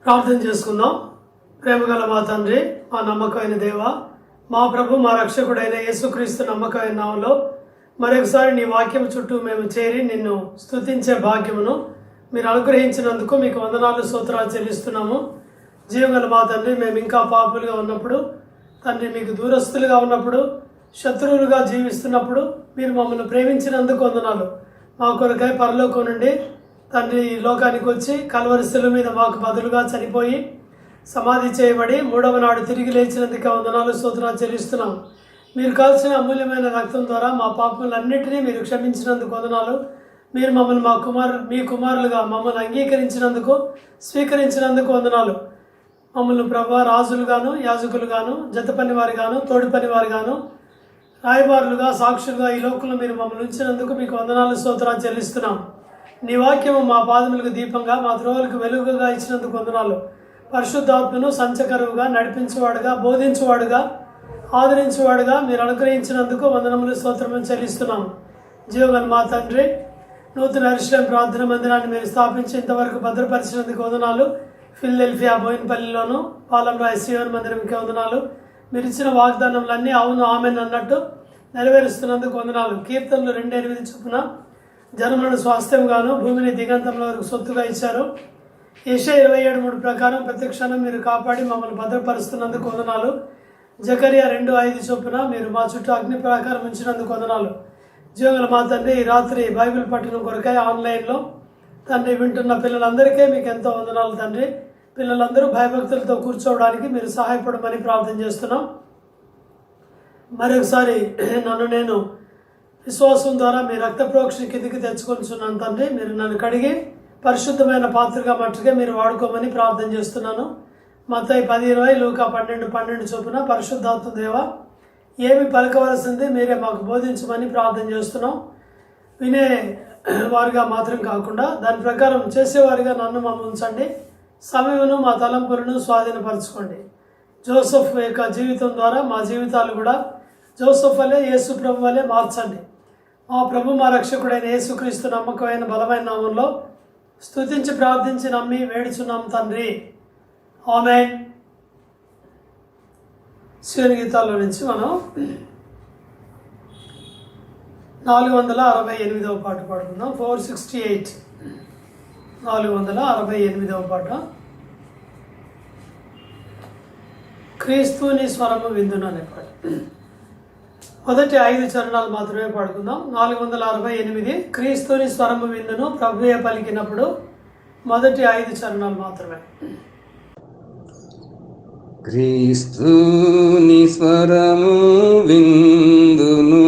ప్రార్థన చేసుకుందాం. ప్రేమగల మా తండ్రి, మా నమ్మకమైన దేవ, మా ప్రభు మా రక్షకుడైన యేసుక్రీస్తు నమ్మకమైన నామములో మరొకసారి నీ వాక్యం చుట్టూ మేము చేరి నిన్ను స్తుతించే భాగ్యమును మీరు అనుగ్రహించినందుకు మీకు వందనాలు స్తోత్రాలు చెల్లిస్తున్నాము. జీవగల మా తండ్రి, మేము ఇంకా పాపులుగా ఉన్నప్పుడు, తండ్రి మీకు దూరస్తులుగా ఉన్నప్పుడు, శత్రువులుగా జీవిస్తున్నప్పుడు మీరు మమ్మల్ని ప్రేమించినందుకు వందనాలు. మా కొరకై పరలోకం నుండి తండ్రి ఈ లోకానికి వచ్చి కల్వరి శిలువ మీద మాకు బదులుగా చనిపోయి సమాధి చేయబడి మూడవ నాడు తిరిగి లేచినందుకు వందనాలు స్తోత్రాలు చెల్లిస్తున్నాం. మీరు కాల్చిన అమూల్యమైన రక్తం ద్వారా మా పాపములన్నింటినీ మీరు క్షమించినందుకు వందనాలు. మీరు మమ్మల్ని మీ కుమారులుగా మమ్మల్ని అంగీకరించినందుకు, స్వీకరించినందుకు వందనాలు. మమ్మల్ని ప్రభు రాజులుగాను, యాజకులుగాను, జత పనివారిగాను, తోడి పనివారిగాను, రాయబారులుగా, సాక్షులుగా ఈ లోకంలో మీరు మమ్మల్ని ఉంచినందుకు మీకు వందనాలు స్తోత్రాలు చెల్లిస్తున్నాం. నీ వాక్యము మా పాదములకు దీపంగా, మా త్రోవలకు వెలుగుగా ఇచ్చినందుకు వందనాలు. పరిశుద్ధాత్మను సంచకరువుగా, నడిపించేవాడుగా, బోధించేవాడుగా, ఆదరించేవాడుగా మీరు అనుగ్రహించినందుకు వందనములు స్తోత్రములు చెల్లిస్తున్నాం. జీవగల మా తండ్రి, నూతన ఎరుషలేము ప్రార్థన మందిరాన్ని మీరు స్థాపించి ఇంతవరకు భద్రపరిచినందుకు వందనాలు. ఫిలదెల్ఫియా బోయినపల్లిలోను, పాలెంరాయి సియోను మందిరంకి వందనాలు. మీరు ఇచ్చిన వాగ్దానములన్నీ అవును ఆమెన్ అన్నట్టు నెరవేరుస్తున్నందుకు వందనాలు. కీర్తనలు 2:8 చొప్పున జనములను స్వాస్థ్యంగాను, భూమిని దిగంతంలో వరకు సొత్తుగా ఇచ్చారు. యెషయా 27:3 ప్రకారం ప్రతి క్షణం మీరు కాపాడి మమ్మల్ని భద్రపరుస్తున్నందుకు వందనాలు. జకరియా 2:5 చొప్పున మీరు మా చుట్టూ అగ్ని ప్రాకారం ఉంచినందుకు వందనాలు. జీవగల మా తండ్రి, ఈ రాత్రి బైబిల్ పట్టణం కొరకై ఆన్లైన్లో తండ్రి వింటున్న పిల్లలందరికీ మీకు ఎంతో వందనాలు తండ్రి. పిల్లలందరూ భయభక్తులతో కూర్చోవడానికి మీరు సహాయపడమని ప్రార్థన చేస్తున్నాం. మరొకసారి నన్ను నేను విశ్వాసం ద్వారా మీ రక్త ప్రోక్షణ కిందికి తెచ్చుకొనిచున్నాను తండ్రి. మీరు నన్ను కడిగి పరిశుద్ధమైన పాత్రగా మట్టుగా మీరు వాడుకోమని ప్రార్థన చేస్తున్నాను. మత్తయి 10:20, లూకా 12:12 చొప్పున పరిశుద్ధాత్మ దేవ ఏమి పలకవలసింది మీరే మాకు బోధించమని ప్రార్థన చేస్తున్నాం. వినే వారిగా మాత్రం కాకుండా దాని ప్రకారం చేసేవారిగా నన్ను మమ్మల్ని ఉంచండి. సమయమును మా తలంపులను స్వాధీనపరచుకోండి. జోసెఫ్ యొక్క జీవితం ద్వారా మా జీవితాలు కూడా జోసెఫ్ వలె, యేసు ప్రభు వలె మార్చండి. మా ప్రభు మా రక్షకుడైన యేసుక్రీస్తు నమ్మకమైన బలమైన నామంలో స్తుతించి ప్రార్థించి నమ్మి వేడుచున్నాం తండ్రి, ఆమేన్. శివుని గీతాల్లో నుంచి మనం 468వ పాట పాడుకుందాం. 468, 468వ పాట. క్రీస్తుని స్వరము విందును అనే పాట. మొదటి 5 చరణాలు మాత్రమే పాడుకుందాం. 468 క్రీస్తుని స్వరము విందును ప్రభువే పలికినప్పుడు మొదటి 5 చరణాలు మాత్రమే. క్రీస్తుని స్వరము విందును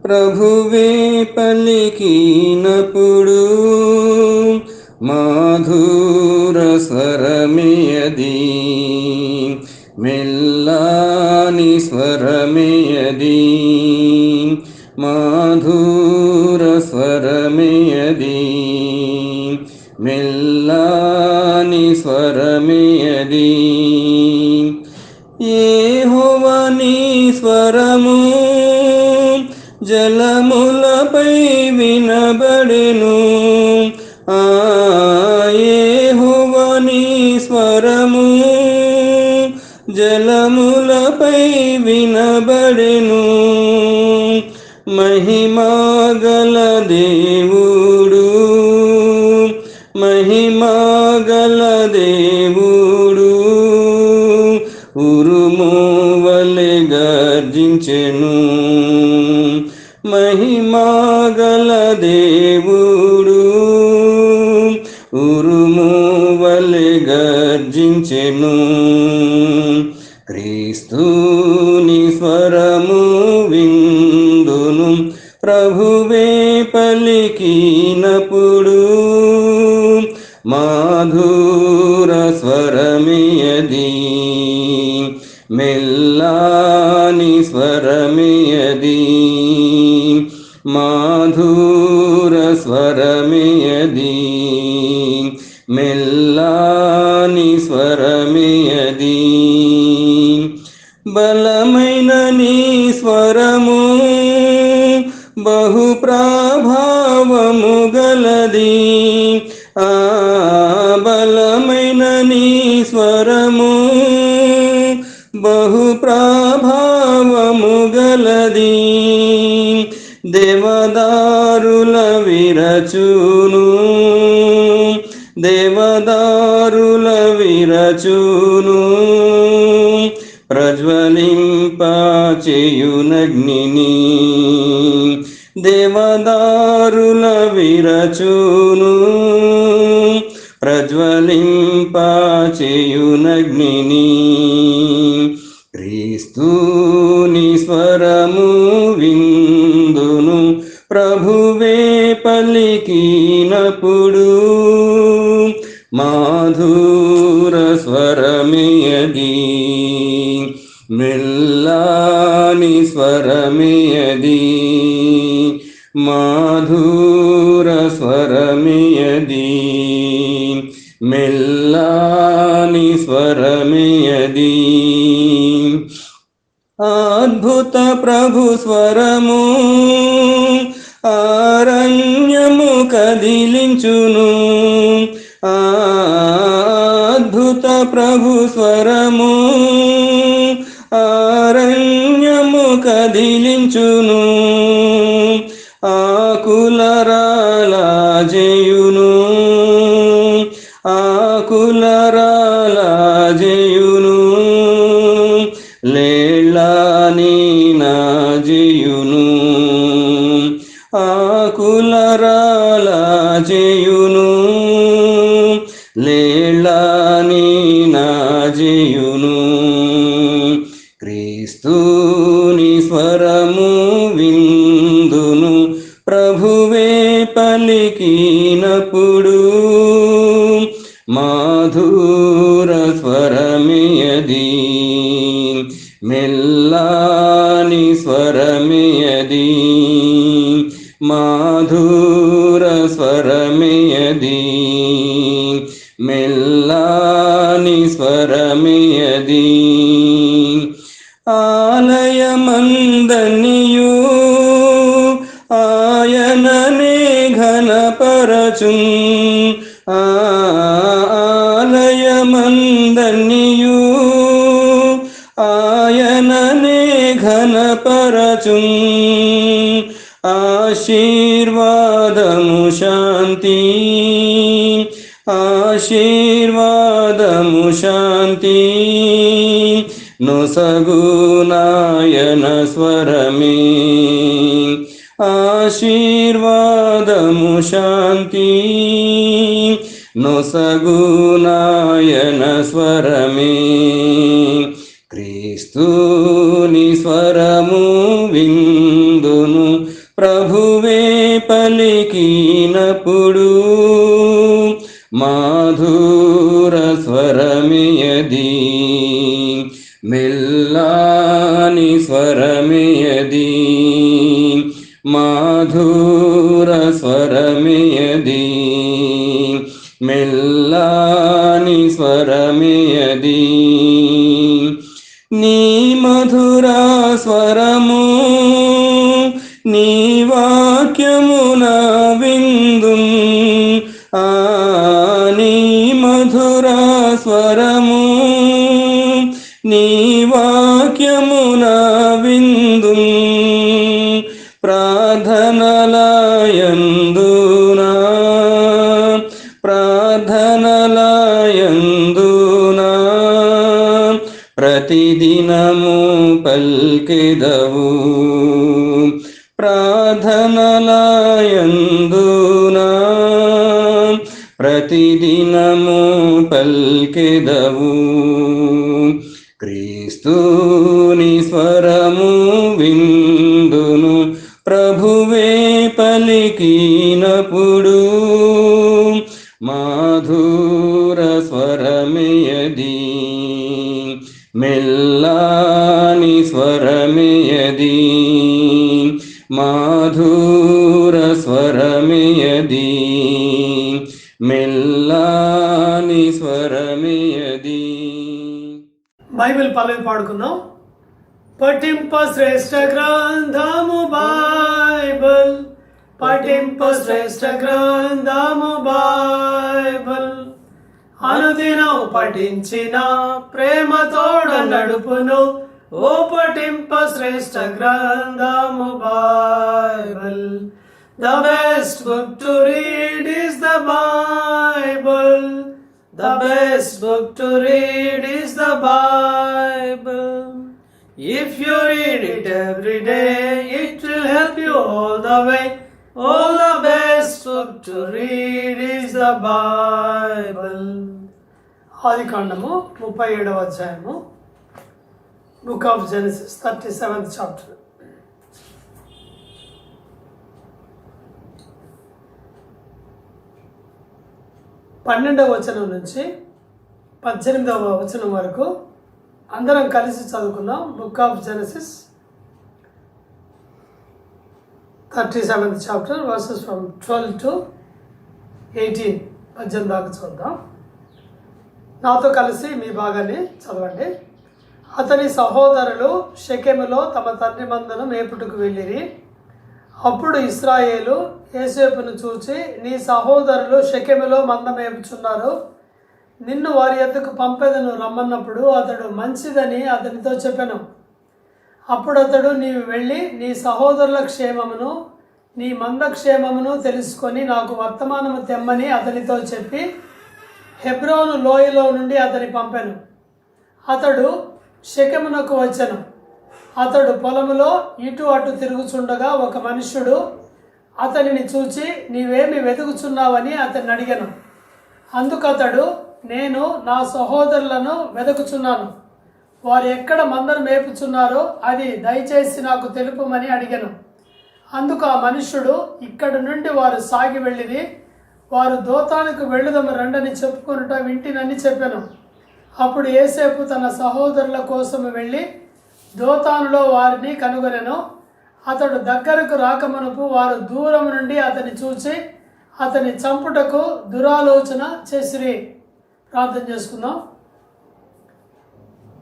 ప్రభువే పలికినప్పుడు మాధుర స్వరమేయది, మెల్లాని స్వరమేయది, మాధుర స్వరమేయది, మెల్లాని స్వరమేయది. యెహోవాని స్వరము జలములపై వినబడెను, యెహోవాని స్వరము జలములపై వినబడెను. మహిమగల దేవుడు, మహిమగల దేవుడు ఉరుము వలె గర్జించెను. మహిమగల దేవుడు ఉరుము వలె గర్జించెను. క్రీస్తుని స్వరము విందును ప్రభువే పలికినప్పుడు మాధుర స్వరమేయది, మెల్లాని స్వరమేయది, మాధుర స్వరమేయది, మెల్లాని స్వరమేయది. బలమైన నీ స్వరము బహు ప్రభావము గలది, బలమైన నీ బహు ప్రభావము గలది. దేవదారుల విరచును, దేవదారుల విరచును, ప్రజ్వలింప చేయునగ్నిని. దేవదారుల విరచును, ప్రజ్వలింప చేయునగ్నిని. క్రీస్తుని స్వరము విందును, ప్రభువే పలికినప్పుడు. మాధుర స్వరమేయది, మెల్లాని స్వరమేయది. మాధుర స్వరమేయది, మెల్లాని స్వరమేయది. అద్భుత ప్రభు స్వరము అరణ్యము కదిలించును. అద్భుత ప్రభు స్వరము అరణ్యము కదిలించును. ఆకులరాలా జయును, ఆకులరాలా జయును, లేళ్ళని నా జయును. ఆకులరాలా జయును, లేళ్ళని నా జయును. క్రీస్తుని స్వరము విందును, ప్రభువే పలికినప్పుడు. మాధుర స్వరమేయది, మెల్లాని స్వరమేయది. మాధుర స్వరమేయది, మెల్లాని స్వరమేయది. ఆలయమందనియు ఆయననే ఘనపరచున్. ఆలయమందనియు ఆయననే ఘనపరచున్. ఆశీర్వాదము శాంతి, ఆశీర్వాదము శాంతి, నొసగునాయన స్వరమే. ఆశీర్వాదము శాంతి, నొసగునాయన స్వరమే. క్రీస్తుని స్వరము విందును, ప్రభువే పలికినప్పుడు. మాధుర స్వరమేయది, మెల్లాని స్వరమేయది. మాధుర స్వరమేయది, మెల్లాని స్వరమేయది. నీ మధుర స్వరము నీ వాక్యమున విందున్. నీ మధుర స్వరము నీ వాక్యమున విందున్. ప్రార్థనలయందునా, ప్రార్థనలయందునా, ప్రతిదినము పల్కెదవు. ప్రార్థనలయందునా, ప్రతిదినము పల్కెదవు. క్రీస్తుని స్వరము విందును, ప్రభువే పలికినప్పుడు. మాధుర స్వరమేయది, మెల్లాని స్వరమేయది. మాధుర స్వరమేయది, మెల్లాని స్వరమేయది. బైబిల్ పల్లవి పాడుకుందాం. పఠింప శ్రేష్ఠ గ్రంథము బైబిల్, పఠింప శ్రేష్ఠ గ్రంథము బైబిల్. అనుదినం పఠించిన ప్రేమతోడ నడుపును ఓ పఠింప శ్రేష్ఠ గ్రంథము Bible. The best book to read is the Bible. The best book to read is the Bible. If you read it every day, it will help you all the way. Oh, the best book to read is the Bible. ఆదికాండము 37వ అధ్యాయము, book of Genesis 37th chapter. 12వ వచనం నుంచి 18వ వచనం వరకు అందరం కలిసి చదువుకుందాం. Book of Genesis 37th chapter verses from 12 to 18. 18 దాకా చూద్దాం. నాతో కలిసి మీ భాగాన్ని చదవండి. అతని సహోదరులు షెకెములో తమ తండ్రి మందను మేపుటకు వెళ్ళిరి. అప్పుడు ఇశ్రాయేలు యోసేపును చూచి, నీ సహోదరులు షెకెములో మంద మేపుచున్నారు, నిన్ను వారి యొద్దకు పంపెదను రమ్మన్నప్పుడు అతడు మంచిదని అతనితో చెప్పెను. అప్పుడు అతడు, నీవు వెళ్ళి నీ సహోదరుల క్షేమమును నీ మంద క్షేమమును తెలుసుకొని నాకు వర్తమానము తెమ్మని అతనితో చెప్పి హెబ్రోను లోయలో నుండి అతని పంపెను. అతడు షెకెమునకు వచ్చెను. అతడు పొలములో ఇటు అటు తిరుగుచుండగా ఒక మనుష్యుడు అతనిని చూచి, నీవేమి వెతుకుచున్నావని అతన్ని అడిగాను. అందుకు అతడు, నేను నా సహోదరులను వెతుకుచున్నాను, వారు ఎక్కడ మందను మేపుచున్నారో అది దయచేసి నాకు తెలుపమని అడిగాను. అందుకు ఆ మనుష్యుడు, ఇక్కడి నుండి వారు సాగి వెళ్ళిరి, వారు దోతానుకు వెళ్ళుదము రండని చెప్పుకొనుట వింటినని చెప్పాను. అప్పుడు యోసేపు తన సహోదరుల కోసం వెళ్ళి దోతానులో వారిని కనుగొనెను. అతడు దగ్గరకు రాకమునుపు వారు దూరం నుండి అతని చూచి అతని చంపుటకు దురాలోచన చేసిరి. ప్రార్థన చేసుకుందాం.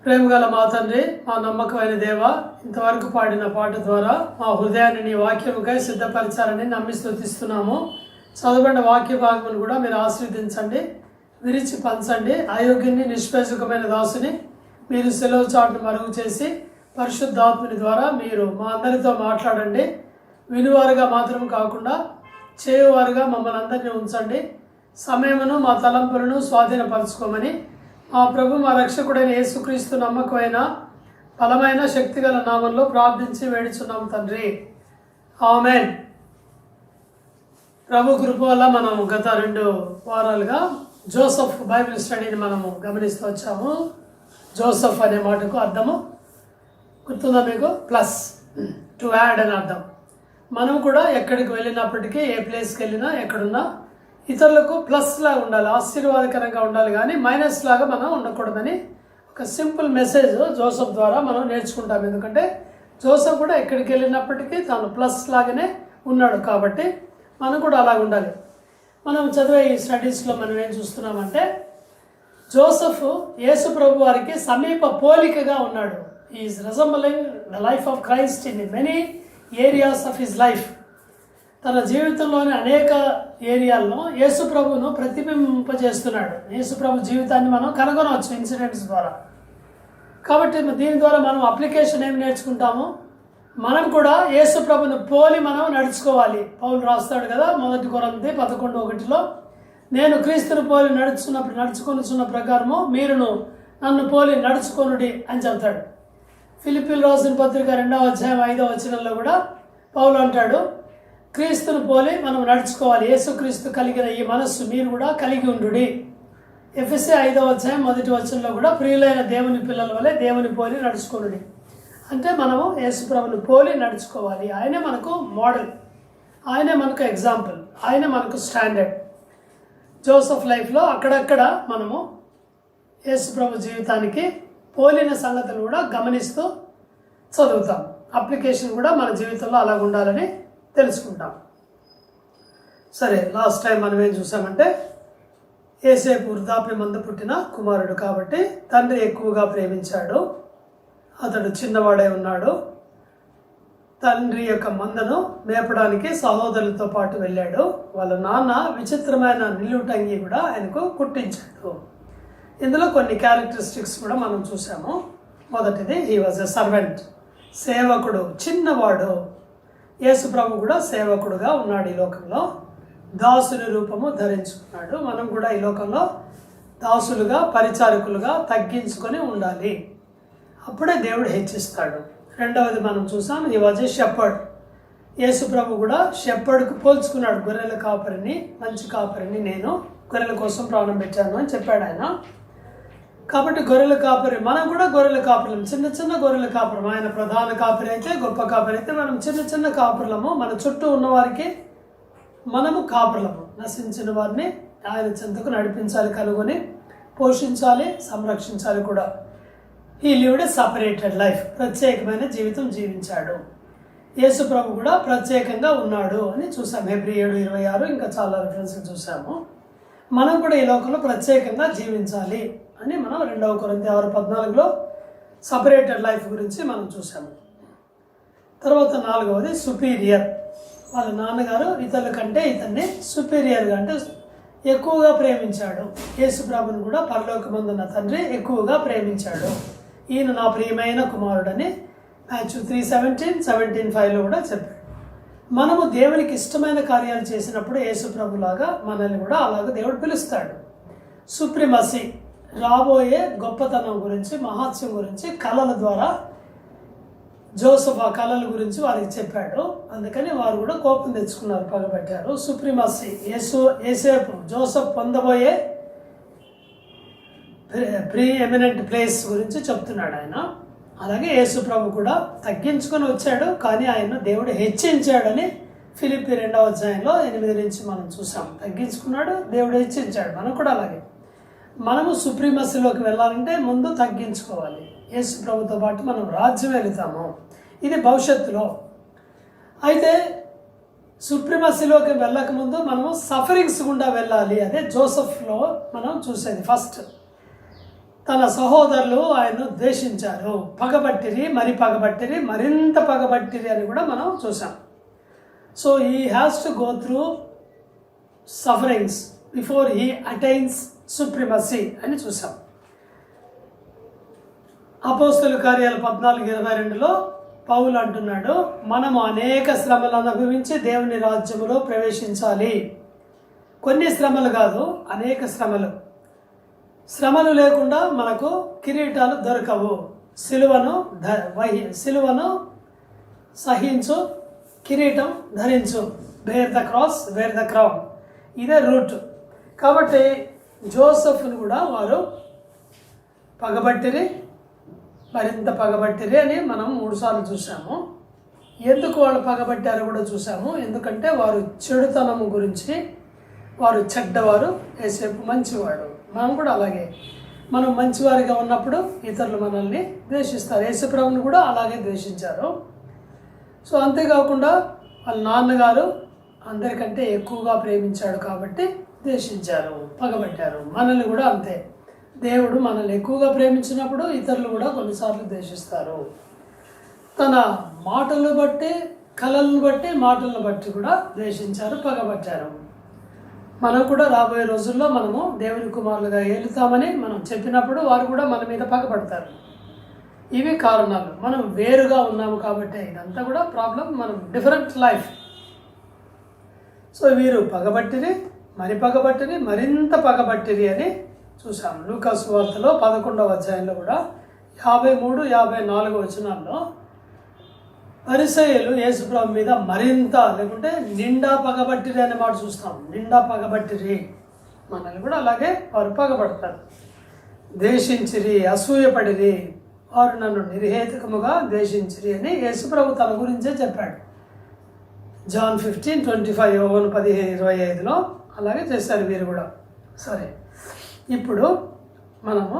ప్రేమగల మా తండ్రి, మా నమ్మకమైన దేవ, ఇంతవరకు పాడిన పాట ద్వారా మా హృదయాన్ని నీ వాక్యముకై సిద్ధపరచాలని నమ్మి స్తుతిస్తున్నాము. చదవబడిన వాక్య భాగమును కూడా మీరు ఆశీర్వదించండి, విరిచి పంచండి. అయోగ్యుని నిష్పేషకమైన దాసుని మీరు సెలవు చాటును మరుగు చేసి పరిశుద్ధాత్ముని ద్వారా మీరు మా అందరితో మాట్లాడండి. వినువారుగా మాత్రం కాకుండా చేయువారుగా మమ్మల్ని అందరినీ ఉంచండి. సమయమును మా తలంపులను స్వాధీనపరచుకోమని మా ప్రభు మా రక్షకుడైన యేసుక్రీస్తు నమ్మకమైన బలమైన శక్తిగల నామంలో ప్రార్థించి వేడుచున్నాం తండ్రి, ఆమేన్. ప్రభు కృప వల్ల మనం గత 2 వారాలుగా జోసెఫ్ బైబిల్ స్టడీని మనము గమనిస్తూ వచ్చాము. జోసెఫ్ అనే మాటకు అర్థము గుర్తుందా మీకు? ప్లస్, టు యాడ్ అని అర్థం. మనం కూడా ఎక్కడికి వెళ్ళినప్పటికీ, ఏ ప్లేస్కి వెళ్ళినా, ఎక్కడున్నా ఇతరులకు ప్లస్ లాగా ఉండాలి, ఆశీర్వాదకరంగా ఉండాలి, కానీ మైనస్ లాగా మనం ఉండకూడదని ఒక సింపుల్ మెసేజ్ జోసెఫ్ ద్వారా మనం నేర్చుకుంటాం. ఎందుకంటే జోసెఫ్ కూడా ఎక్కడికి వెళ్ళినప్పటికీ తాను ప్లస్ లాగానే ఉన్నాడు, కాబట్టి మనం కూడా అలాగ ఉండాలి. మనం చదివే ఈ స్టడీస్లో మనం ఏం చూస్తున్నామంటే, జోసెఫ్ యేసు ప్రభు వారికి సమీప పోలికగా ఉన్నాడు. He is resembling the life of Christ in many areas of his life. తన జీవితంలోని అనేక ఏరియాల్లో యేసు ప్రభువును ప్రతిబింబింపజేస్తున్నాడు. యేసు ప్రభు జీవితాన్ని మనం కనుగొనవచ్చు ఇన్సిడెంట్స్ ద్వారా. కాబట్టి దీని ద్వారా మనం అప్లికేషన్ ఏమి నేర్చుకుంటాము? మనం కూడా యేసు ప్రభుని పోలి మనం నడుచుకోవాలి. పౌలు రాస్తాడు కదా 1 కొరింథీ 11:1, నేను క్రీస్తుని పోలి నడుచుకొనుచున్న ప్రకారము మీరును నన్ను పోలి నడుచుకొనుడి అని చెప్తాడు. ఫిలిప్పీలు రాసిన పత్రిక 2వ అధ్యాయం 5వ వచనంలో కూడా పౌలు అంటాడు, క్రీస్తును పోలి మనం నడుచుకోవాలి. యేసుక్రీస్తు కలిగిన ఈ మనస్సు మీరు కూడా కలిగి ఉండుడి. ఎఫెసీ 5వ అధ్యాయం 1వ వచనంలో కూడా ప్రియులైన దేవుని పిల్లల వలె దేవుని పోలి నడుచుకోనుడి. అంటే మనము యేసు ప్రభుని పోలి నడుచుకోవాలి. ఆయనే మనకు మోడల్, ఆయనే మనకు ఎగ్జాంపుల్, ఆయనే మనకు స్టాండర్డ్. జోసెఫ్ లైఫ్లో అక్కడక్కడ మనము యేసు ప్రభు జీవితానికి పోలిన సంగతులు కూడా గమనిస్తూ చదువుతాం. అప్లికేషన్ కూడా మన జీవితంలో అలాగ ఉండాలని తెలుసుకుంటాం. సరే, లాస్ట్ టైం మనం ఏం చూసామంటే, యోసేపు వృద్ధాప్యమందు పుట్టిన కుమారుడు కాబట్టి తండ్రి ఎక్కువగా ప్రేమించాడు. అతడు చిన్నవాడై ఉన్నాడు. తండ్రి యొక్క మందను మేపడానికి సహోదరులతో పాటు వెళ్ళాడు. వాళ్ళ నాన్న విచిత్రమైన నిలువుటంగి కూడా ఆయనకు కుట్టించాడు. ఇందులో కొన్ని క్యారెక్టరిస్టిక్స్ కూడా మనం చూసాము. మొదటిది, హీ వాజ్ ఎ సర్వెంట్, సేవకుడు, చిన్నవాడు. యేసు ప్రభు కూడా సేవకుడుగా ఉన్నాడు ఈ లోకంలో. దాసుని రూపము ధరించుకున్నాడు. మనం కూడా ఈ లోకంలో దాసులుగా, పరిచారకులుగా తగ్గించుకొని ఉండాలి. అప్పుడే దేవుడు హెచ్చిస్తాడు. రెండవది మనం చూసాం, ఈ వాజ్ ఎ షెపర్డ్. యేసు ప్రభు కూడా షెపర్డ్కు పోల్చుకున్నాడు. గొర్రెల కాపరిని, మంచి కాపరిని నేను గొర్రెల కోసం ప్రాణం పెట్టాను అని చెప్పాడు ఆయన. కాబట్టి గొర్రెల కాపరి, మనం కూడా గొర్రెల కాపరులం, చిన్న చిన్న గొర్రెల కాపురం. ఆయన ప్రధాన కాపరి అయితే, గొప్ప కాపరి అయితే, మనం చిన్న చిన్న కాపురలము. మన చుట్టూ ఉన్నవారికి మనము కాపురలము. నశించిన వారిని ఆయన చెంతకు నడిపించాలి, కనుగొని పోషించాలి, సంరక్షించాలి కూడా. ఈ లివ్డ్ సపరేటెడ్ లైఫ్, ప్రత్యేకమైన జీవితం జీవించాడు. యేసు ప్రభు కూడా ప్రత్యేకంగా ఉన్నాడు అని చూసాము. హెబ్రీ 7:26 ఇంకా చాలా రిఫరెన్స్లు చూసాము. మనం కూడా ఈ లోకంలో ప్రత్యేకంగా జీవించాలి అని మనం 2 కొరింథీ 6:14 సపరేటెడ్ లైఫ్ గురించి మనం చూసాము. తర్వాత 4వది సుపీరియర్. వాళ్ళ నాన్నగారు ఇతరుల కంటే ఇతన్ని సుపీరియర్గా అంటే ఎక్కువగా ప్రేమించాడు. యేసు ప్రభుని కూడా పరలోకమందున్న తండ్రి ఎక్కువగా ప్రేమించాడు. ఈయన నా ప్రియమైన కుమారుడని మాథ్యూ 3:17-5 కూడా చెప్పాడు. మనము దేవునికి ఇష్టమైన కార్యాలు చేసినప్పుడు యేసు ప్రభులాగా మనల్ని కూడా అలాగే దేవుడు పిలుస్తాడు. సుప్రిమసీ, రాబోయే గొప్పతనం గురించి, మహాత్మ్యం గురించి కళల ద్వారా జోసెఫ్ ఆ కళల గురించి వారికి చెప్పాడు. అందుకని వారు కూడా కోపం తెచ్చుకున్నారు, పగబట్టారు. సుప్రిమసీ, యేసేపు జోసెఫ్ పొందబోయే ప్రీ ఎమినెంట్ ప్లేస్ గురించి చెప్తున్నాడు ఆయన. అలాగే యేసు ప్రభు కూడా తగ్గించుకొని వచ్చాడు, కానీ ఆయన దేవుడు హెచ్చించాడని ఫిలిప్పీ 2:8 నుంచి మనం చూసాం. తగ్గించుకున్నాడు, దేవుడు హెచ్చించాడు. మనం కూడా అలాగే మనము సుప్రీమసీలోకి వెళ్ళాలంటే ముందు తగ్గించుకోవాలి. యేసు ప్రభుతో పాటు మనం రాజ్యం వెళుతాము. ఇది భవిష్యత్తులో. అయితే సుప్రీమసీలోకి వెళ్ళకముందు మనము సఫరింగ్స్ గుండా వెళ్ళాలి. అదే జోసెఫ్లో మనం చూసేది. ఫస్ట్ తన సహోదరులు ఆయన్ను ద్వేషించారు, పగబట్టిరి, పగబట్టిరి, మరింత పగబట్టిరి అని కూడా మనం చూసాం. So he has to go through sufferings before he attains supremacy అని చూసాం. అపోస్తలుల కార్యాలు 14:22 పౌలు అంటున్నాడు, మనము అనేక శ్రమలు అనుభవించి దేవుని రాజ్యములో ప్రవేశించాలి. కొన్ని శ్రమలు కాదు, అనేక శ్రమలు. శ్రమలు లేకుండా మనకు కిరీటాలు దొరకవు. సిలువను సహించు, కిరీటం ధరించు. Bear the cross, wear the crown. ఇదే రూట్. కాబట్టి జోసెఫ్ను కూడా వారు పగబట్టిరి, మరింత పగబట్టిరి అని మనం 3 సార్లు చూసాము. ఎందుకు వాళ్ళు పగబట్టారో కూడా చూసాము. ఎందుకంటే వారు చెడుతనము గురించి, వారు చెడ్డవారు, యేసేపు మంచివాడు. మనం కూడా అలాగే, మనం మంచివారిగా ఉన్నప్పుడు ఇతరులు మనల్ని ద్వేషిస్తారు. యేసు ప్రభువుని కూడా అలాగే ద్వేషించారు. సో అంతేకాకుండా వాళ్ళ నాన్నగారు అందరికంటే ఎక్కువగా ప్రేమించాడు కాబట్టి ద్వేషించారు, పగబట్టారు. మనల్ని కూడా అంతే. దేవుడు మనల్ని ఎక్కువగా ప్రేమించినప్పుడు ఇతరులు కూడా కొన్నిసార్లు ద్వేషిస్తారు. తన మాటలను బట్టి, కళలను బట్టి, మాటలను బట్టి కూడా ద్వేషించారు, పగబట్టారు. మనం కూడా రాబోయే రోజుల్లో మనము దేవుని కుమారులుగా ఏలుతామని మనం చెప్పినప్పుడు వారు కూడా మన మీద పగబడతారు. ఇవి కారణాలు. మనం వేరుగా ఉన్నాము కాబట్టి ఇదంతా కూడా ప్రాబ్లం. మనం డిఫరెంట్ లైఫ్. సో వీరు పగబట్టిరి, పగబట్టిరి, మరింత పగబట్టిరి అని చూసాం. లూకా సువార్తలో 11వ అధ్యాయంలో కూడా 53-54 వచనాల్లో పరిసయ్యులు యేసుప్రభు మీద మరింత, లేకుంటే నిండా పగబట్టిరి అనే మాట చూస్తాం. నిండా పగబట్టిరి. మనల్ని కూడా అలాగే వారు పగబడతారు. ద్వేషించిరి, అసూయపడిరి, వారు నన్ను నిర్హేతుకముగా ద్వేషించిరి అని యేసుప్రభు తన గురించే చెప్పాడు. జాన్ 15:25, యోహాను 15:25 అలాగే చేశారు వీరు కూడా. సరే, ఇప్పుడు మనము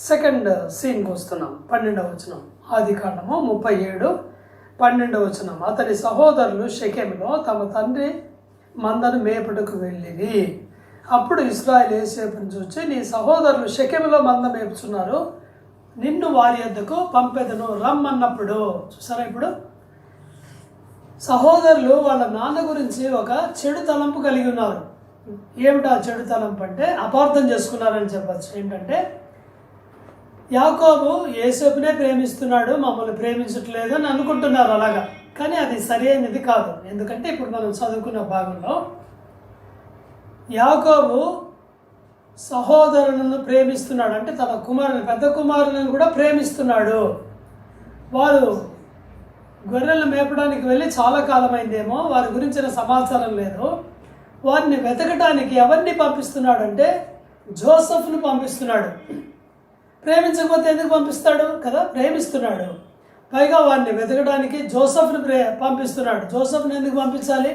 సెకండ్ సీన్కి వస్తున్నాం. 12వ వచనం, ఆదికాండము 37:12 వచనం. అతని సహోదరులు షెకెములో తమ తండ్రి మందను మేపుటకు వెళ్ళిరి. అప్పుడు ఇశ్రాయేలు యోసేపును చూచి, నీ సహోదరులు షెకెములో మంద మేపుచున్నారు, నిన్ను వారి యొద్దకు పంపెదను రమ్మన్నప్పుడు. చూసారా, ఇప్పుడు సహోదరులు వాళ్ళ నాన్న గురించి ఒక చెడు తలంపు కలిగి ఉన్నారు. ఏమిటా చెడు తలంపు అంటే అపార్థం చేసుకున్నారని చెప్పచ్చు. ఏంటంటే యాకోబు యేసేపునే ప్రేమిస్తున్నాడు, మమ్మల్ని ప్రేమించట్లేదు అని అనుకుంటున్నారు అలాగా. కానీ అది సరి అయినది కాదు. ఎందుకంటే ఇప్పుడు మనం చదువుకున్న భాగంలో యాకోబు సహోదరులను ప్రేమిస్తున్నాడు, అంటే తన కుమారుని, పెద్ద కుమారులను కూడా ప్రేమిస్తున్నాడు. వారు గొర్రెలను మేపడానికి వెళ్ళి చాలా కాలం అయిందేమో, వారి గురించిన సమాచారం లేదు. వారిని వెతకడానికి ఎవరిని పంపిస్తున్నాడు అంటే జోసెఫ్ను పంపిస్తున్నాడు. ప్రేమించకపోతే ఎందుకు పంపిస్తాడు కదా, ప్రేమిస్తున్నాడు. పైగా వారిని వెతకడానికి జోసెఫ్ను పంపిస్తున్నాడు. జోసెఫ్ని ఎందుకు పంపించాలి?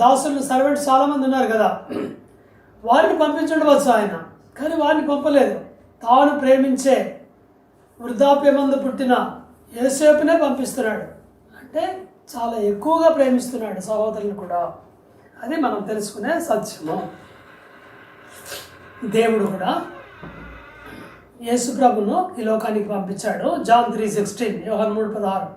దాసులు, సర్వెంట్స్ చాలామంది ఉన్నారు కదా, వారిని పంపించుండవచ్చు ఆయన, కానీ వారిని పంపలేదు. తాను ప్రేమించే వృద్ధాప్యమందు పుట్టిన యోసేపునే పంపిస్తున్నాడు. అంటే చాలా ఎక్కువగా ప్రేమిస్తున్నాడు సహోదరులు కూడా. అది మనం తెలుసుకునే సత్యము. దేవుడు కూడా యేసు ప్రభును ఈ లోకానికి పంపించాడు. జాన్ 3:16, యోహాను 3:16.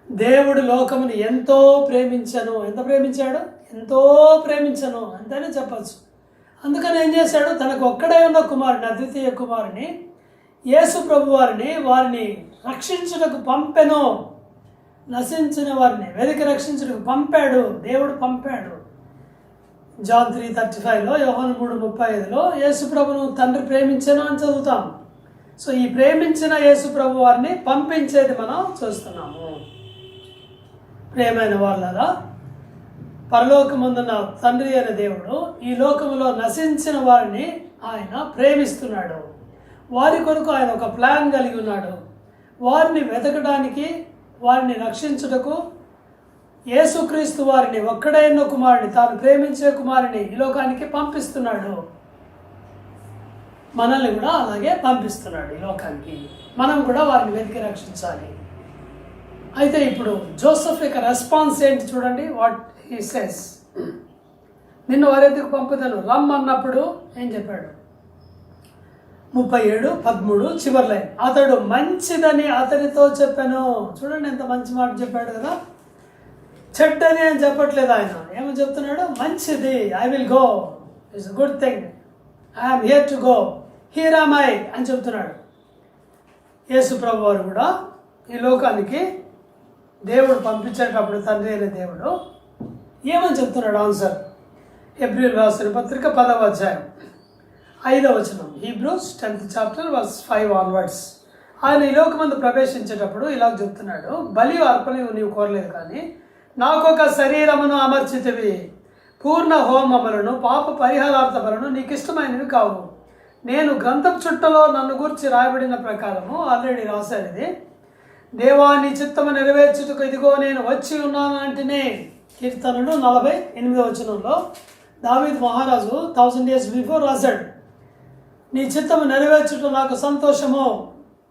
దేవుడు లోకమును ఎంతో ప్రేమించను. ఎంత ప్రేమించాడు? ఎంతో ప్రేమించను అంతనే చెప్పచ్చు. అందుకని ఏం చేశాడు? తనకు ఒక్కడే ఉన్న కుమారుని, అద్వితీయ కుమారుని యేసు ప్రభు వారిని రక్షించుటకు పంపెను. నశించిన వారిని వెతికి రక్షించుటకు పంపాడు. దేవుడు పంపాడు. జాన్ 3:35లో, యోహాను 3:35లో యేసు ప్రభును తండ్రి ప్రేమించను అని చదువుతాం. సో ఈ ప్రేమించిన యేసు ప్రభు వారిని పంపించేది మనం చూస్తున్నాము. ప్రేమైన వాళ్ళరా, పరలోకమందున్న తండ్రి అయిన దేవుడు ఈ లోకములో నశించిన వారిని ఆయన ప్రేమిస్తున్నాడు. వారి కొరకు ఆయన ఒక ప్లాన్ కలిగి ఉన్నాడు. వారిని వెతకడానికి, వారిని రక్షించుటకు యేసుక్రీస్తు వారిని, ఒక్కడైన కుమారుని, తాను ప్రేమించే కుమారుని ఈ లోకానికి పంపిస్తున్నాడు. మనల్ని కూడా అలాగే పంపిస్తున్నాడు ఈ లోకానికి. మనం కూడా వారిని వెతికి రక్షించాలి. అయితే ఇప్పుడు జోసెఫ్ యొక్క రెస్పాన్స్ ఏంటి చూడండి. వాట్ హీ సేస్, నిన్ను వారెందుకు పంపుతాను రమ్మన్నప్పుడు ఏం చెప్పాడు? 37:13 చివరి లైన్. అతడు మంచిదని అతనితో చెప్పాను. చూడండి ఎంత మంచి మాట చెప్పాడు కదా. చెడ్డని అని చెప్పట్లేదు ఆయన. ఏమని చెప్తున్నాడు? మంచిది. I will go, it's a good thing, I'm here to go, here am I అని చెప్తున్నాడు. యేసు ప్రభు వారు కూడా ఈ లోకానికి దేవుడు పంపించేటప్పుడు తండ్రి అయిన దేవుడు ఏమని చెప్తున్నాడు? ఆన్సర్ హెబ్రీయులకు రాసిన పత్రిక 10వ అధ్యాయం 5వ వచనం. Hebrews 10th chapter verse 5 onwards. ఆయన ఈ లోకమందు ప్రవేశించేటప్పుడు ఇలా చెప్తున్నాడు. బలి అర్పణ నీవు కోరలేదు, కానీ నాకొక శరీరమును అమర్చితివి, పూర్ణ హోమములను పాప పరిహారార్థ బలను నీకు ఇష్టమైనవి కావు. నేను గ్రంథం చుట్టలో నన్ను గురించి రాయబడిన ప్రకారము, ఆల్రెడీ రాశాడు ఇది, దేవా నీ చిత్తము నెరవేర్చుటకు ఇదిగో నేను వచ్చి ఉన్నాను అంటేనే. కీర్తనలు 48వ వచనంలో దావీదు మహారాజు 1000 years బిఫోర్ రాశాడు, నీ చిత్తము నెరవేర్చుట నాకు సంతోషము.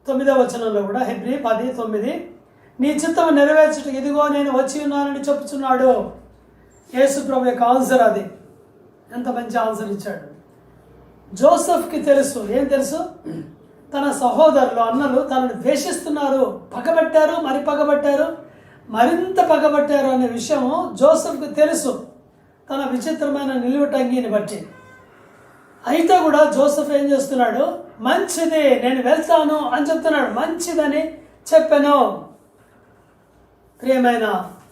9వ వచనంలో కూడా హెబ్రీ 10:9, నీ చిత్తము నెరవేర్చుటకు ఇదిగో నేను వచ్చి ఉన్నానని చెప్పుచున్నాడు. యేసు ప్రభు యొక్క ఆన్సర్ అది. ఎంత మంచి ఆన్సర్ ఇచ్చాడు. జోసెఫ్కి తెలుసు, ఏం తెలుసు? తన సహోదరులు, అన్నలు తనను ద్వేషిస్తున్నారు, పగబట్టారు, మరింత పగబట్టారు అనే విషయము జోసెఫ్కి తెలుసు, తన విచిత్రమైన నిలువుటంగిని బట్టి. అయితే కూడా జోసెఫ్ ఏం చేస్తున్నాడు? మంచిది, నేను వెళ్తాను అని చెప్తున్నాడు. మంచిదని చెప్పాను. ప్రియమైన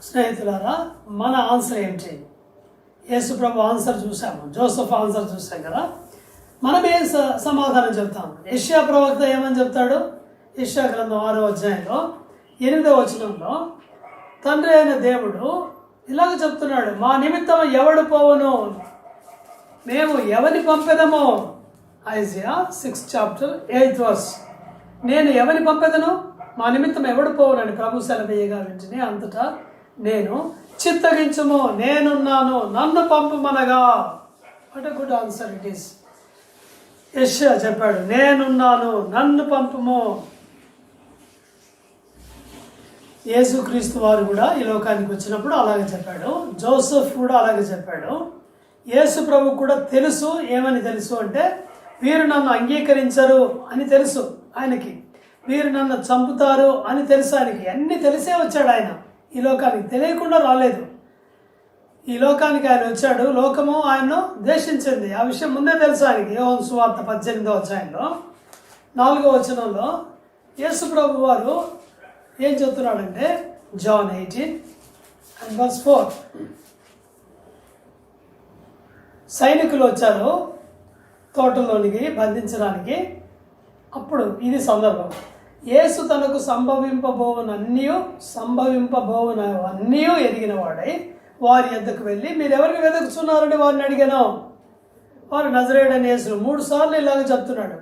స్నేహితులారా, మన ఆన్సర్ ఏంటి? యేసు ప్రభు ఆన్సర్ చూసాము, జోసెఫ్ ఆన్సర్ చూసాం కదా. మనం ఏం సమాధానం చెప్తాం? యెషయా ప్రవక్త ఏమని చెప్తాడు? యెషయా గ్రంథం 6వ అధ్యాయంలో 8వ వచనంలో తండ్రి అయిన దేవుడు ఇలాగ చెప్తున్నాడు, మా నిమిత్తం ఎవడు పోవును, మేము ఎవరిని పంపెదము. Isaiah 6th chapter 8th verse. నేను ఎవరిని పంపెదను, మా నిమిత్తం ఎవడు పోవునని ప్రభు సెలవేయగా వెంటనే అంతటా నేను చిత్తగించుము, నేనున్నాను, నన్ను పంపమనగా. What a good answer it is. యెషయా చెప్పాడు, నేనున్నాను, నన్ను పంపము. యేసుక్రీస్తు వారు కూడా ఈ లోకానికి వచ్చినప్పుడు అలాగే చెప్పాడు. జోసెఫ్ కూడా అలాగే చెప్పాడు. యేసు ప్రభు కూడా తెలుసు. ఏమని తెలుసు అంటే, వీరు నన్ను అంగీకరించరు అని తెలుసు ఆయనకి, వీరు నన్ను చంపుతారు అని తెలుసు ఆయనకి. అన్నీ తెలిసే వచ్చాడు ఆయన ఈ లోకానికి, తెలియకుండా రాలేదు. ఈ లోకానికి ఆయన వచ్చాడు, లోకము ఆయన్ను ద్వేషించింది. ఆ విషయం ముందే తెలుసు ఆయనకి. యోహాను సువార్త 18వ అధ్యాయంలో 4వ వచనంలో యేసు ప్రభు వారు ఏం చెప్తున్నాడంటే, జాన్ 18:4, సైనికులు వచ్చారు తోటలోనికి బంధించడానికి. అప్పుడు ఇది సందర్భం, యేసు తనకు సంభవింపబోవునవన్నీ ఎరిగిన వాడై వారి యొద్దకు వెళ్ళి, మీరు ఎవరిని వెతుకుతున్నారని వారిని అడిగాను. వారు నజరేయుడైన యేసు 3 సార్లు ఇలాగ చెప్తున్నాడు,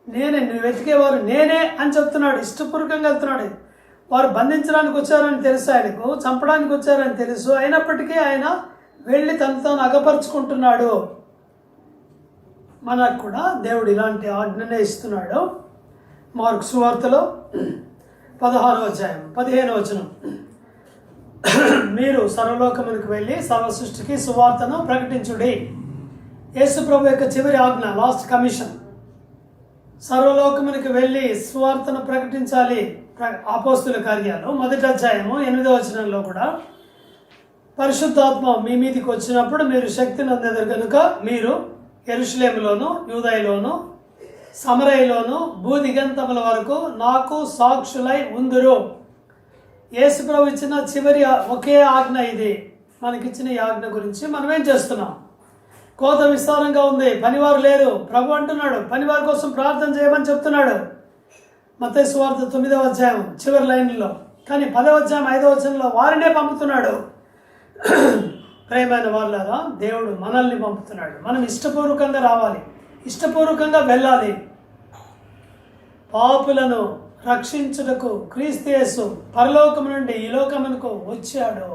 నేనే, నువ్వు వెతికేవారు నేనే అని చెప్తున్నాడు. ఇష్టపూర్వకంగా వెళ్తున్నాడు. వారు బంధించడానికి వచ్చారని తెలుసు, ఆయనకు చంపడానికి వచ్చారని తెలుసు. అయినప్పటికీ ఆయన వెళ్ళి తను తాను అగపరుచుకుంటున్నాడు. మనకు కూడా దేవుడు ఇలాంటి ఆజ్ఞనే ఇస్తున్నాడు. మార్కు సువార్తలో 16వ అధ్యాయం 15వ వచనం, మీరు సర్వలోకమునికి వెళ్ళి సర్వ సృష్టికి సువార్తను ప్రకటించుడి. యేసు ప్రభు యొక్క చివరి ఆజ్ఞ, లాస్ట్ కమిషన్. సర్వలోకమునికి వెళ్ళి సువార్తను ప్రకటించాలి. అపోస్తుల కార్యాలు 1వ అధ్యాయము 8వ వచనంలో కూడా, పరిశుద్ధాత్మ మీ మీదికి వచ్చినప్పుడు మీరు శక్తి నందెదరు కనుక మీరు యెరూషలేములోను యూదయలోను సమరయలోను భూదిగంతముల వరకు నాకు సాక్షులై ఉందురు. యేసు ప్రభు ఇచ్చిన చివరి ఒకే ఆజ్ఞ ఇది. మనకిచ్చిన ఈ ఆజ్ఞ గురించి మనం ఏం చేస్తున్నాం? కోత విస్తారంగా ఉంది, పనివారు లేరు. ప్రభు అంటున్నాడు పనివారి కోసం ప్రార్థన చేయమని చెప్తున్నాడు. మత్తయి సువార్త 9వ అధ్యాయం చివరి లైన్లో. కానీ 10వ అధ్యాయం 5వ వచనంలో వారినే పంపుతున్నాడు. ప్రేమైన వాళ్ళారా, దేవుడు మనల్ని పంపుతున్నాడు. మనం ఇష్టపూర్వకంగా రావాలి, ఇష్టపూర్వకంగా వెళ్ళాలి. పాపులను రక్షించుటకు క్రీస్తు యేసు పరలోకము నుండి ఈ లోకమునకు వచ్చాడు.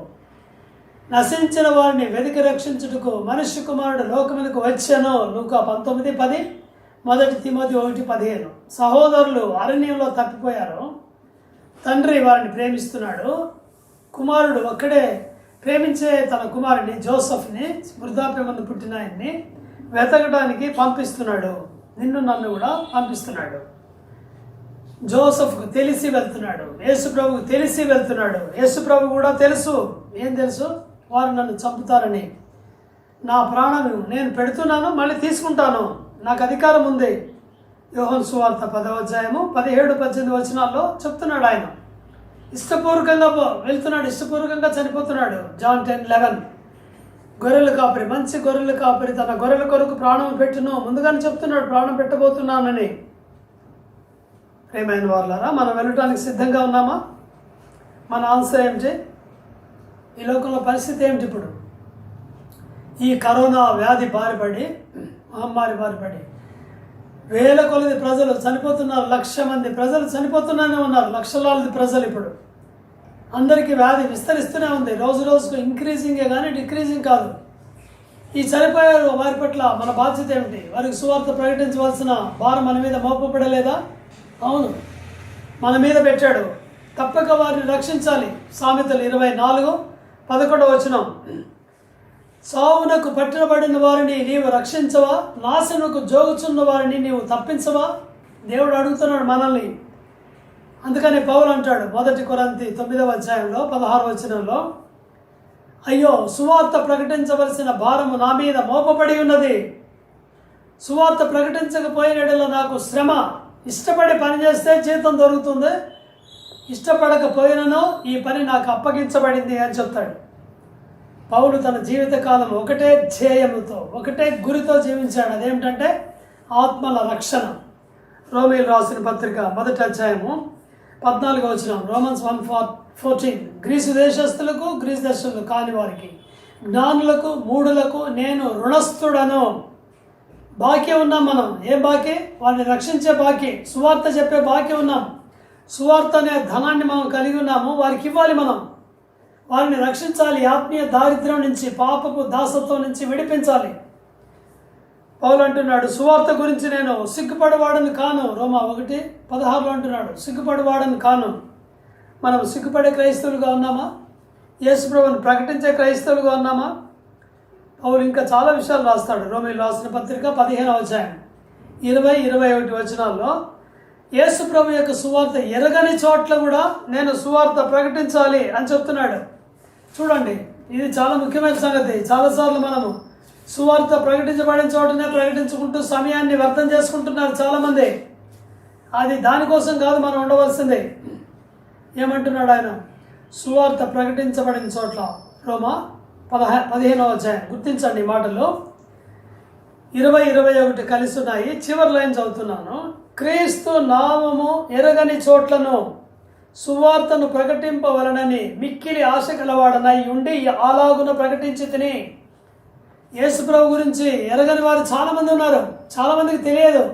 నశించిన వారిని వెతికి రక్షించుటకు మనుష్య కుమారుడు లోకమునకు వచ్చాను. లూకా 19:10, 1 తిమోతి 1:15. సహోదరులు అరణ్యంలో తప్పిపోయారు. తండ్రి వారిని ప్రేమిస్తున్నాడు. కుమారుడు ఒక్కడే ప్రేమించే తన కుమారుడిని జోసెఫ్ని, వృద్ధాప్యమందు పుట్టిన ఆయన్ని వెతకడానికి పంపిస్తున్నాడు. నిన్ను నన్ను కూడా పంపిస్తున్నాడు. జోసెఫ్కు తెలిసి వెళ్తున్నాడు, యేసు ప్రభుకు తెలిసి వెళ్తున్నాడు. యేసు ప్రభు కూడా తెలుసు. ఏం తెలుసు? వారు నన్ను చంపుతారని. నా ప్రాణం నేను పెడుతున్నాను, మళ్ళీ తీసుకుంటాను, నాకు అధికారం ఉంది. యోహాను సువార్త 10వ అధ్యాయము 17-18 వచనాల్లో చెప్తున్నాడు. ఆయన ఇష్టపూర్వకంగా వెళ్తున్నాడు, ఇష్టపూర్వకంగా చనిపోతున్నాడు. జాన్ 10:11, గొర్రెల కాపరి, మంచి గొర్రెల కాపరి తన గొర్రెల కొరకు ప్రాణం పెట్టును ముందుగానే చెప్తున్నాడు, ప్రాణం పెట్టబోతున్నానని. ప్రేమైన వాళ్ళారా, మనం వెళ్ళటానికి సిద్ధంగా ఉన్నామా? మన ఆన్సర్ ఏమిటి? ఈ లోకంలో పరిస్థితి ఏమిటి? ఇప్పుడు ఈ కరోనా వ్యాధి బారిపడి, మహమ్మారి బారిపడి వేల కొలది ప్రజలు చనిపోతున్నారు. 1,00,000 మంది ప్రజలు చనిపోతూనే ఉన్నారు. లక్షలాది ప్రజలు. ఇప్పుడు అందరికీ వ్యాధి విస్తరిస్తూనే ఉంది. రోజు రోజుకు ఇంక్రీజింగే కానీ డిక్రీజింగ్ కాదు. ఈ చనిపోయారు వారి పట్ల మన బాధ్యత ఏమిటి? వారికి సువార్త ప్రకటించవలసిన భారం మన మీద మోపబడలేదా? అవును, మన మీద పెట్టాడు. తప్పక వారిని రక్షించాలి. సామెతలు 24:11 వచనం, సావునకు పట్టబడిన వారిని నీవు రక్షించవా? నాశనకు జోగుచున్న వారిని నీవు తప్పించవా? దేవుడు అడుగుతున్నాడు మనల్ని. అందుకని పౌలు అంటాడు 1 కొరింథీ 9వ అధ్యాయంలో 16వ వచనంలో, అయ్యో సువార్త ప్రకటించవలసిన భారము నా మీద మోపబడి ఉన్నది. సువార్త ప్రకటించకపోయినడలో నాకు శ్రమ. ఇష్టపడి పని చేస్తే జీతం దొరుకుతుంది, ఇష్టపడకపోయినను ఈ పని నాకు అప్పగించబడింది అని చెప్తాడు. పౌలు తన జీవితకాలం ఒకటే ధ్యేయముతో, ఒకటే గురితో జీవించాడు. అదేమిటంటే ఆత్మల రక్షణ. రోమీయులు రాసిన పత్రిక 1వ అధ్యాయము 14వ వచనం, రోమన్స్ 1:14, గ్రీసు దేశస్తులకు, గ్రీసు దేశస్తులు కాని వారికి, జ్ఞానులకు, మూఢులకు నేను రుణస్థుడను. బాకీ ఉన్నాం మనం. ఏ బాకీ? వారిని రక్షించే బాకీ, సువార్త చెప్పే బాకీ ఉన్నాం. సువార్త అనే ధనాన్ని మనం కలిగి ఉన్నాము, వారికి ఇవ్వాలి. మనం వారిని రక్షించాలి. ఆత్మీయ దారిద్ర్యం నుంచి, పాపపు దాసత్వం నుంచి విడిపించాలి. పౌలు అంటున్నాడు సువార్త గురించి నేను సిగ్గుపడవాడని కాను. రోమా 1:16 అంటున్నాడు సిగ్గుపడవాడని కాను. మనం సిగ్గుపడే క్రైస్తవులుగా ఉన్నామా? యేసు ప్రభువుని ప్రకటించే క్రైస్తవులుగా ఉన్నామా? పౌలు ఇంకా చాలా విషయాలు రాస్తాడు. రోమీయులు రాసిన పత్రిక 15వ అధ్యాయం 20-21 వచనాల్లో యేసు ప్రభు యొక్క సువార్త ఎరగని చోట్ల కూడా నేను సువార్త ప్రకటించాలి అని చెప్తున్నాడు. చూడండి, ఇది చాలా ముఖ్యమైన సంగతి. చాలాసార్లు మనము సువార్త ప్రకటించబడిన చోటనే ప్రకటించుకుంటూ సమయాన్ని వ్యర్థం చేసుకుంటున్నారు చాలామంది. అది దానికోసం కాదు మనం ఉండవలసిందే. ఏమంటున్నాడు ఆయన? సువార్త ప్రకటించబడిన చోట్ల, రోమా 15వ అధ్యాయం, గుర్తించండి ఈ మాటల్లో 20-21 కలిసి ఉన్నాయి. చివరి లైన్ చదువుతున్నాను. క్రీస్తు నామము ఎరగని చోట్లను సువార్తను ప్రకటింపవలనని మిక్కిలి ఆశ గలవాడనై ఉండి అలాగున ప్రకటించి తిని. యేసుప్రభు గురించి ఎరగని వారు చాలామంది ఉన్నారు, చాలామందికి తెలియదు.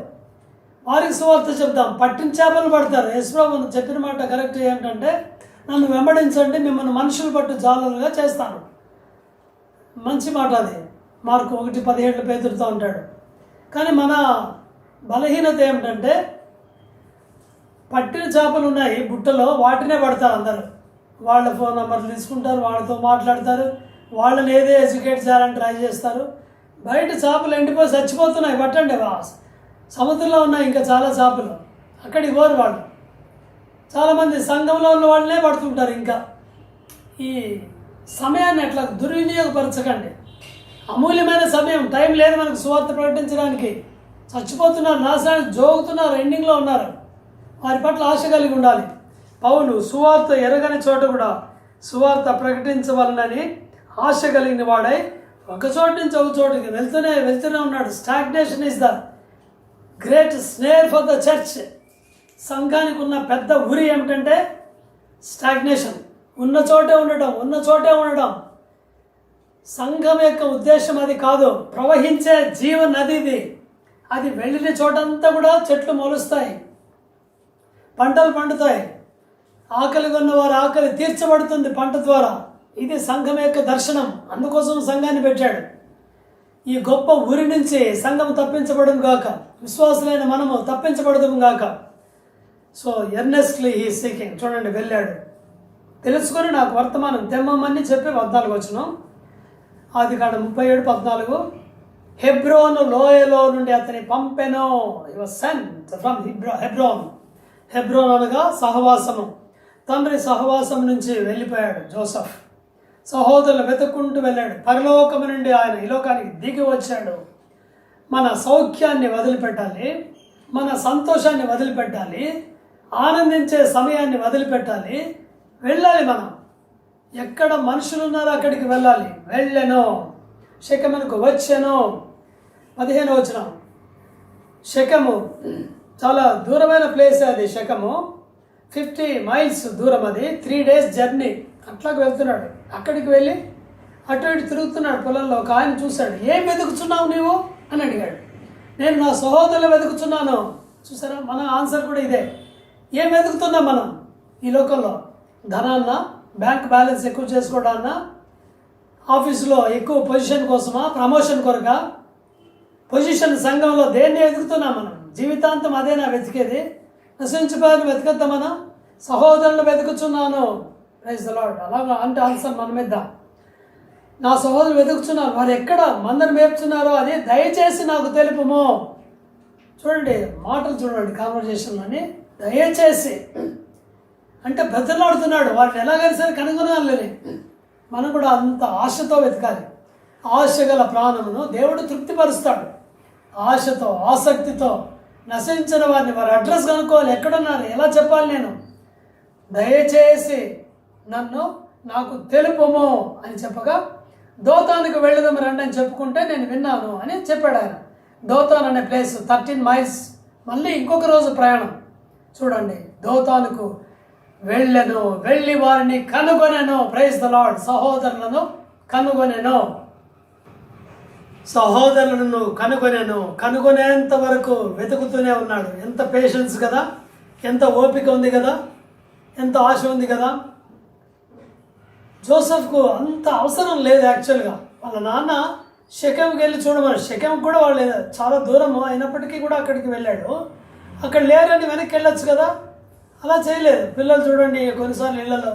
వారికి సువార్త చెప్తాం. పట్టిన చేపలు పడతారు. యేసుప్రభు చెప్పిన మాట కరెక్ట్. ఏంటంటే, నన్ను వెంబడించండి, మిమ్మల్ని మనుషులు పట్టు జాలరుగా చేస్తాను. మంచి మాట అది. మార్కు 1:17 పేతురుతో ఉంటాడు. కానీ మన బలహీనత ఏమిటంటే, పట్టిన చేపలు ఉన్నాయి బుట్టలో, వాటినే పడతారు అందరూ. వాళ్ళ ఫోన్ నెంబర్లు తీసుకుంటారు, వాళ్ళతో మాట్లాడతారు, వాళ్ళని ఏదో ఎడ్యుకేట్ చేయాలని ట్రై చేస్తారు. బయట చేపలు ఎండిపోయి చచ్చిపోతున్నాయి, పట్టండి. సముద్రంలో ఉన్నాయి ఇంకా చాలా చేపలు, అక్కడికి పోరు వాళ్ళు. చాలామంది సంఘంలో ఉన్న వాళ్ళనే పడుతుంటారు. ఇంకా ఈ సమయాన్ని అట్లా దుర్వినియోగపరచకండి. అమూల్యమైన సమయం, టైం లేదు మనకు సువార్త ప్రకటించడానికి. చచ్చిపోతున్నారు, నాశనానికి జోగుతున్నారు, ఎండింగ్లో ఉన్నారు. వారి పట్ల ఆశ కలిగి ఉండాలి. పౌలు సువార్త ఎరగని చోట కూడా సువార్త ప్రకటించవలనని ఆశ కలిగిన వాడై ఒక చోటు నుంచి ఒక చోటుకి వెళ్తూనే ఉన్నాడు. Stagnation is the great snare for the church. సంఘానికి ఉన్న పెద్ద ఉరి ఏమిటంటే స్టాగ్నేషన్. ఉన్న చోటే ఉండటం. సంఘం యొక్క ఉద్దేశం అది కాదు. ప్రవహించే జీవ నది ఇది. అది వెళ్ళిన చోటంతా కూడా చెట్లు మొలుస్తాయి, పంటలు పండుతాయి, ఆకలి కొన్నవారు ఆకలి తీర్చబడుతుంది పంట ద్వారా. ఇది సంఘం యొక్క దర్శనం. అందుకోసం సంఘాన్ని పెట్టాడు. ఈ గొప్ప ఊరి నుంచి సంఘం తప్పించబడును గాక, విశ్వాసులైన మనము తప్పించబడదుము గాక. So earnestly he seeking. చూడండి, వెళ్ళాడు. తెలుసుకొని నాకు వర్తమానం తెమ్మని చెప్పి 14 వచనం, ఆదికాండం 37:14. హెబ్రోను లోయలో నుండి అతని పంపెను. He was cent from Hebron. Hebron అనగా సహవాసము. తండ్రి సహవాసం నుంచి వెళ్ళిపోయాడు జోసెఫ్. సహోదరులు వెతుక్కుంటూ వెళ్ళాడు. పరలోకము నుండి ఆయన ఈ లోకానికి దిగి వచ్చాడు. మన సౌఖ్యాన్ని వదిలిపెట్టాలి, మన సంతోషాన్ని వదిలిపెట్టాలి, ఆనందించే సమయాన్ని వదిలిపెట్టాలి. వెళ్ళాలి. మనం ఎక్కడ మనుషులు ఉన్నారో అక్కడికి వెళ్ళాలి. వెళ్ళెను, షెకెమునకు వచ్చెను. 15వ వచనం. షెకెము చాలా దూరమైన ప్లేస్ అది. షెకెము 50 మైల్స్ దూరం. అది 3 డేస్ జర్నీ. అట్లాగే వెళ్తున్నాడు. అక్కడికి వెళ్ళి అటు ఇటు తిరుగుతున్నాడు పొలంలో. ఒక ఆయన చూశాడు. ఏం వెతుకుతున్నావు నీవు అని అడిగాడు. నేను నా సహోదరులు వెతుకుతున్నాను. చూసారా, మన ఆన్సర్ కూడా ఇదే. ఏం వెతుకుతున్నాం మనం ఈ లోకంలో? ధనాన్న, బ్యాంక్ బ్యాలెన్స్ ఎక్కువ చేసుకోవడాన్నా, ఆఫీసులో ఎక్కువ పొజిషన్ కోసమా, ప్రమోషన్ కొరక? పొజిషన్ సంఘంలో దేన్ని వెతుకుతున్నాం మనం? జీవితాంతం అదేనా వెతికేది? నశించిపోయాను వెతకద్దా మనం? సహోదరులు వెతుకుతున్నాను. Praise the Lord. అలాగా అంటే ఆన్సర్ మన మీద. నా సహోదరులు వెతుకుతున్నారు. వారు ఎక్కడ మందరు మేపుతున్నారో అది దయచేసి నాకు తెలుపుము. చూడండి, మాటలు చూడండి కాన్వర్జేషన్లోని. దయచేసి అంటే బ్రతలాడుతున్నాడు. వారిని ఎలాగైనా సరే కనుగొనాలని. మనం కూడా అంత ఆశతో వెతకాలి. ఆశ గల ప్రాణమును దేవుడు తృప్తిపరుస్తాడు. ఆశతో, ఆసక్తితో నశించిన వారిని వారి అడ్రస్ కనుక్కోవాలి. ఎక్కడున్నారు, ఎలా చెప్పాలి? నేను దయచేసి నాకు తెలుపుము అని చెప్పగా, దోతానికి వెళ్ళదాం రండి అని చెప్పుకుంటే నేను విన్నాను అని చెప్పాడు ఆయన. దోతాన్ అనే ప్లేస్ 13 మైల్స్. మళ్ళీ ఇంకొక రోజు ప్రయాణం. చూడండి, దోతానుకు వెళ్ళెను, వెళ్ళి వారిని కనుగొనెను. Praise the lord. సహోదరులను కనుగొనెను. కనుగొనేంత వరకు వెతుకుతూనే ఉన్నాడు. ఎంత పేషెన్స్ కదా, ఎంత ఓపిక ఉంది కదా, ఎంత ఆశ ఉంది కదా. జోసెఫ్కు అంత అవసరం లేదు యాక్చువల్గా. వాళ్ళ నాన్న షెకెంకి వెళ్ళి చూడమని. షెకెం కూడా వాళ్ళు చాలా దూరము అయినప్పటికీ కూడా అక్కడికి వెళ్ళాడు. అక్కడ లేరని వెనక్కి వెళ్ళొచ్చు కదా, అలా చేయలేదు. పిల్లలు చూడండి, కొన్నిసార్లు ఇళ్ళలో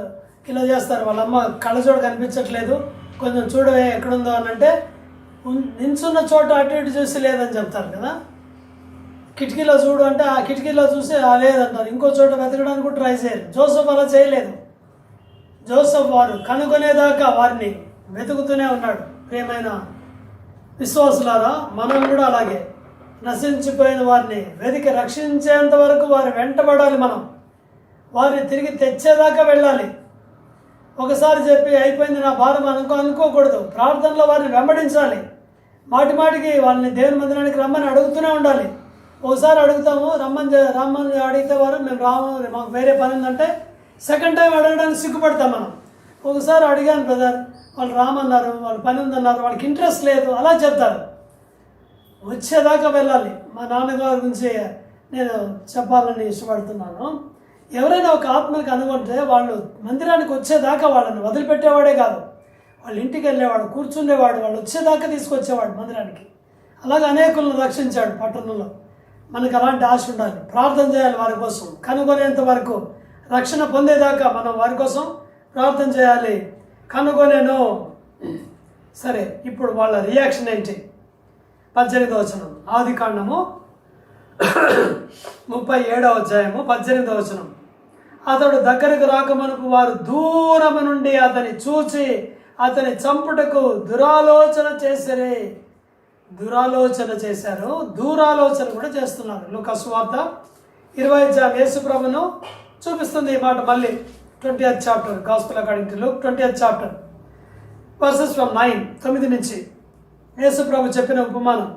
ఇలా చేస్తారు. వాళ్ళ అమ్మ కళ్ళజోడు కనిపించట్లేదు, కొంచెం చూడవే ఎక్కడుందో అని అంటే, నించున్న చోట అటు ఇటు చూసి లేదని చెప్తారు కదా. కిటికీలో చూడు అంటే ఆ కిటికీలో చూసి లేదంటారు. ఇంకో చోట వెతకడానికి కూడా ట్రై చేయరు. జోసెఫ్ అలా చేయలేదు. జోసెఫ్ వారు కనుగొనేదాకా వారిని వెతుకుతూనే ఉన్నాడు. ప్రియమైన విశ్వాసులారా, మనం కూడా అలాగే నశించిపోయిన వారిని వెతికి రక్షించేంత వరకు వారు వెంటబడాలి. మనం వారిని తిరిగి తెచ్చేదాకా వెళ్ళాలి. ఒకసారి చెప్పి అయిపోయింది నా భారం అనుకోకూడదు. ప్రార్థనలో వారిని వెంబడించాలి. మాటి మాటికి వాళ్ళని దేవుని మందిరానికి రమ్మని అడుగుతూనే ఉండాలి. ఒకసారి అడుగుతాము, రమ్మని అడిగితే వారు మేము రాము, మాకు వేరే పని ఉందంటే సెకండ్ టైం అడగడానికి సిగ్గుపడతాం మనం. ఒకసారి అడిగాను బ్రదర్, వాళ్ళు రామన్నారు, వాళ్ళు పని ఉందన్నారు, వాళ్ళకి ఇంట్రెస్ట్ లేదు, అలా చెప్తారు. వచ్చేదాకా వెళ్ళాలి. మా నాన్నగారి గురించి నేను చెప్పాలని ఇష్టపడుతున్నాను. ఎవరైనా ఒక ఆత్మకి అనుకుంటే వాళ్ళు మందిరానికి వచ్చేదాకా వాళ్ళని వదిలిపెట్టేవాడే కాదు. వాళ్ళ ఇంటికి వెళ్ళేవాడు, కూర్చుండేవాడు, వాళ్ళు వచ్చేదాకా తీసుకొచ్చేవాడు మందిరానికి. అలాగే అనేకులను రక్షించాడు పట్టణంలో. మనకు అలాంటి ఆశ ఉండాలి. ప్రార్థన చేయాలి వారి కోసం. కనుగొనేంత వరకు, రక్షణ పొందేదాకా మనం వారి కోసం ప్రార్థన చేయాలి. కనుగొనేను. సరే, ఇప్పుడు వాళ్ళ రియాక్షన్ ఏంటి? 18వ వచనం, ఆదికాండము 37వ అధ్యాయము 18వ వచనం. అతడు దగ్గరకు రాకమునుపు వారు దూరము నుండి అతని చూచి అతని చంపుటకు దురాలోచన చేశారు. దూరాలోచన కూడా చేస్తున్నారు. లూకా సువార్త 20వ అధ్యాయం యేసు ప్రభును చూపిస్తుంది ఈ మాట. మళ్ళీ 20th chapter, gospel according to Luke 20th chapter verses from 9 నుంచి యేసు ప్రభు చెప్పిన ఉపమానం.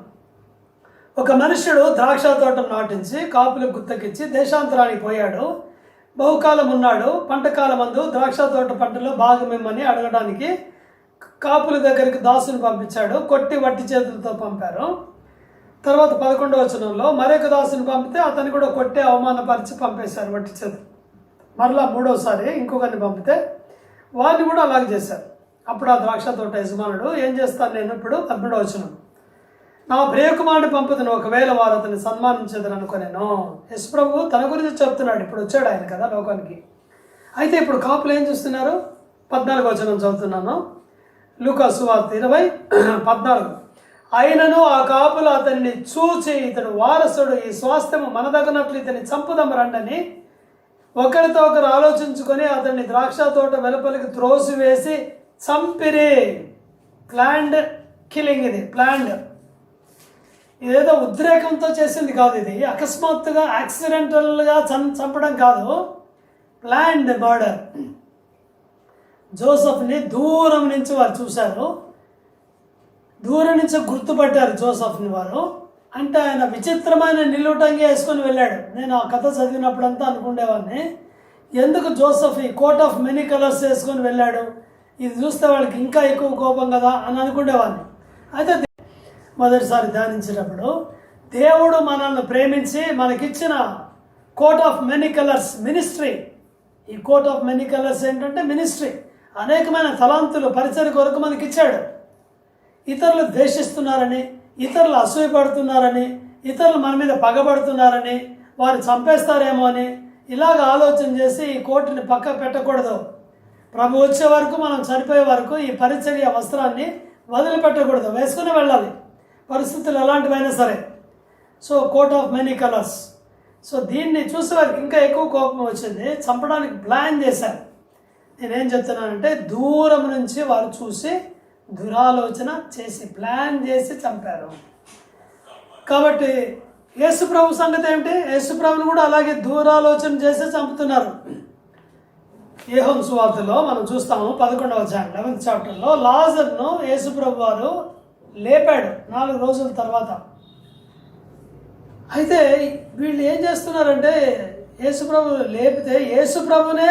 ఒక మనుష్యుడు ద్రాక్ష తోటను నాటించి కాపులకు గుత్తకిచ్చి దేశాంతరానికి పోయాడు. బహుకాలం ఉన్నాడు. పంటకాలం మందు ద్రాక్ష తోట పంటలో భాగమేమని అడగడానికి కాపుల దగ్గరికి దాసుని పంపించాడు. కొట్టి వట్టి చేతులతో పంపారు. తర్వాత 11వ వచనంలో మరొక దాసుని పంపితే అతన్ని కూడా కొట్టి అవమానపరిచి పంపేశారు వట్టి చేతులు. మరలా 3వసారి ఇంకొకరిని పంపితే వారిని కూడా అలాగే చేశారు. అప్పుడు ఆ ద్రాక్ష తోట యజమానుడు, ఏం చేస్తాను నేను ఇప్పుడు? 13వ వచనం, నా ప్రియకుమారుని పంపుతున్న ఒకవేళ వారు అతన్ని సన్మానించదని అనుకునేను. యేసు ప్రభు తన గురించి చెప్తున్నాడు. ఇప్పుడు వచ్చాడు ఆయన కదా లోకానికి. అయితే ఇప్పుడు కాపులు ఏం చూస్తున్నారు? 14వ వచనం చదువుతున్నాను. లూకా సువార్త 20:14. అయినను ఆ కాపులు అతన్ని చూచి ఇతడు వారసుడు, ఈ స్వాస్థ్యము మనదగినట్లు ఇతని చంపుదాం రండని ఒకరితో ఒకరు ఆలోచించుకొని అతన్ని ద్రాక్ష తోట వెలుపలికి త్రోసివేసి చంపిరి. Planned killing. ఇది ప్లాన్డ్. ఇదేదో ఉద్రేకంతో చేసింది కాదు. ఇది అకస్మాత్తుగా యాక్సిడెంటల్గా చంపడం కాదు. Planned murder. జోసెఫ్ని దూరం నుంచి వారు చూశారు. దూరం నుంచి గుర్తుపట్టారు జోసెఫ్ని వారు. అంటే ఆయన విచిత్రమైన నిలువుటంగి వేసుకొని వెళ్ళాడు. నేను ఆ కథ చదివినప్పుడంతా అనుకునేవాడిని, ఎందుకు జోసెఫ్ ఈ కోట్ ఆఫ్ మెనీ కలర్స్ వేసుకొని వెళ్ళాడు, ఇది చూస్తే వాళ్ళకి ఇంకా ఎక్కువ కోపం కదా అని అనుకునేవాడిని. అయితే మొదటిసారి ధ్యానించినప్పుడు దేవుడు మనల్ని ప్రేమించి మనకిచ్చిన coat of many colours ministry. ఈ కోట్ ఆఫ్ మెనీ కలర్స్ ఏంటంటే మినిస్ట్రీ. అనేకమైన తలాంతులు పరిచర్య కొరకు మనకిచ్చాడు. ఇతరులు ద్వేషిస్తున్నారని, ఇతరులు అసూయపడుతున్నారని, ఇతరులు మన మీద పగబడుతున్నారని, వారు చంపేస్తారేమో అని ఇలాగ ఆలోచన చేసి ఈ కోటుని పక్క పెట్టకూడదు. ప్రభు వచ్చే వరకు, మనం చనిపోయే వరకు ఈ పరిచర్య వస్త్రాన్ని వదిలిపెట్టకూడదు, వేసుకుని వెళ్ళాలి, పరిస్థితులు ఎలాంటివైనా సరే. So coat of many colours. So దీన్ని చూసే వారికి ఇంకా ఎక్కువ కోపం వచ్చింది. చంపడానికి ప్లాన్ చేశారు. నేనేం చెప్తున్నానంటే దూరం నుంచి వారు చూసి దురాలోచన చేసి ప్లాన్ చేసి చంపారు. కాబట్టి యేసుప్రభు సంగతి ఏమిటి? యేసుప్రభుని కూడా అలాగే దూరాలోచన చేసి చంపుతున్నారు. యోహాను సువార్తలో మనం చూస్తాము 11వ అధ్యాయం 11th చాప్టర్లో లాజర్ను యేసుప్రభు వారు లేపాడు 4 రోజుల తర్వాత. అయితే వీళ్ళు ఏం చేస్తున్నారంటే యేసుప్రభు లేపితే యేసుప్రభునే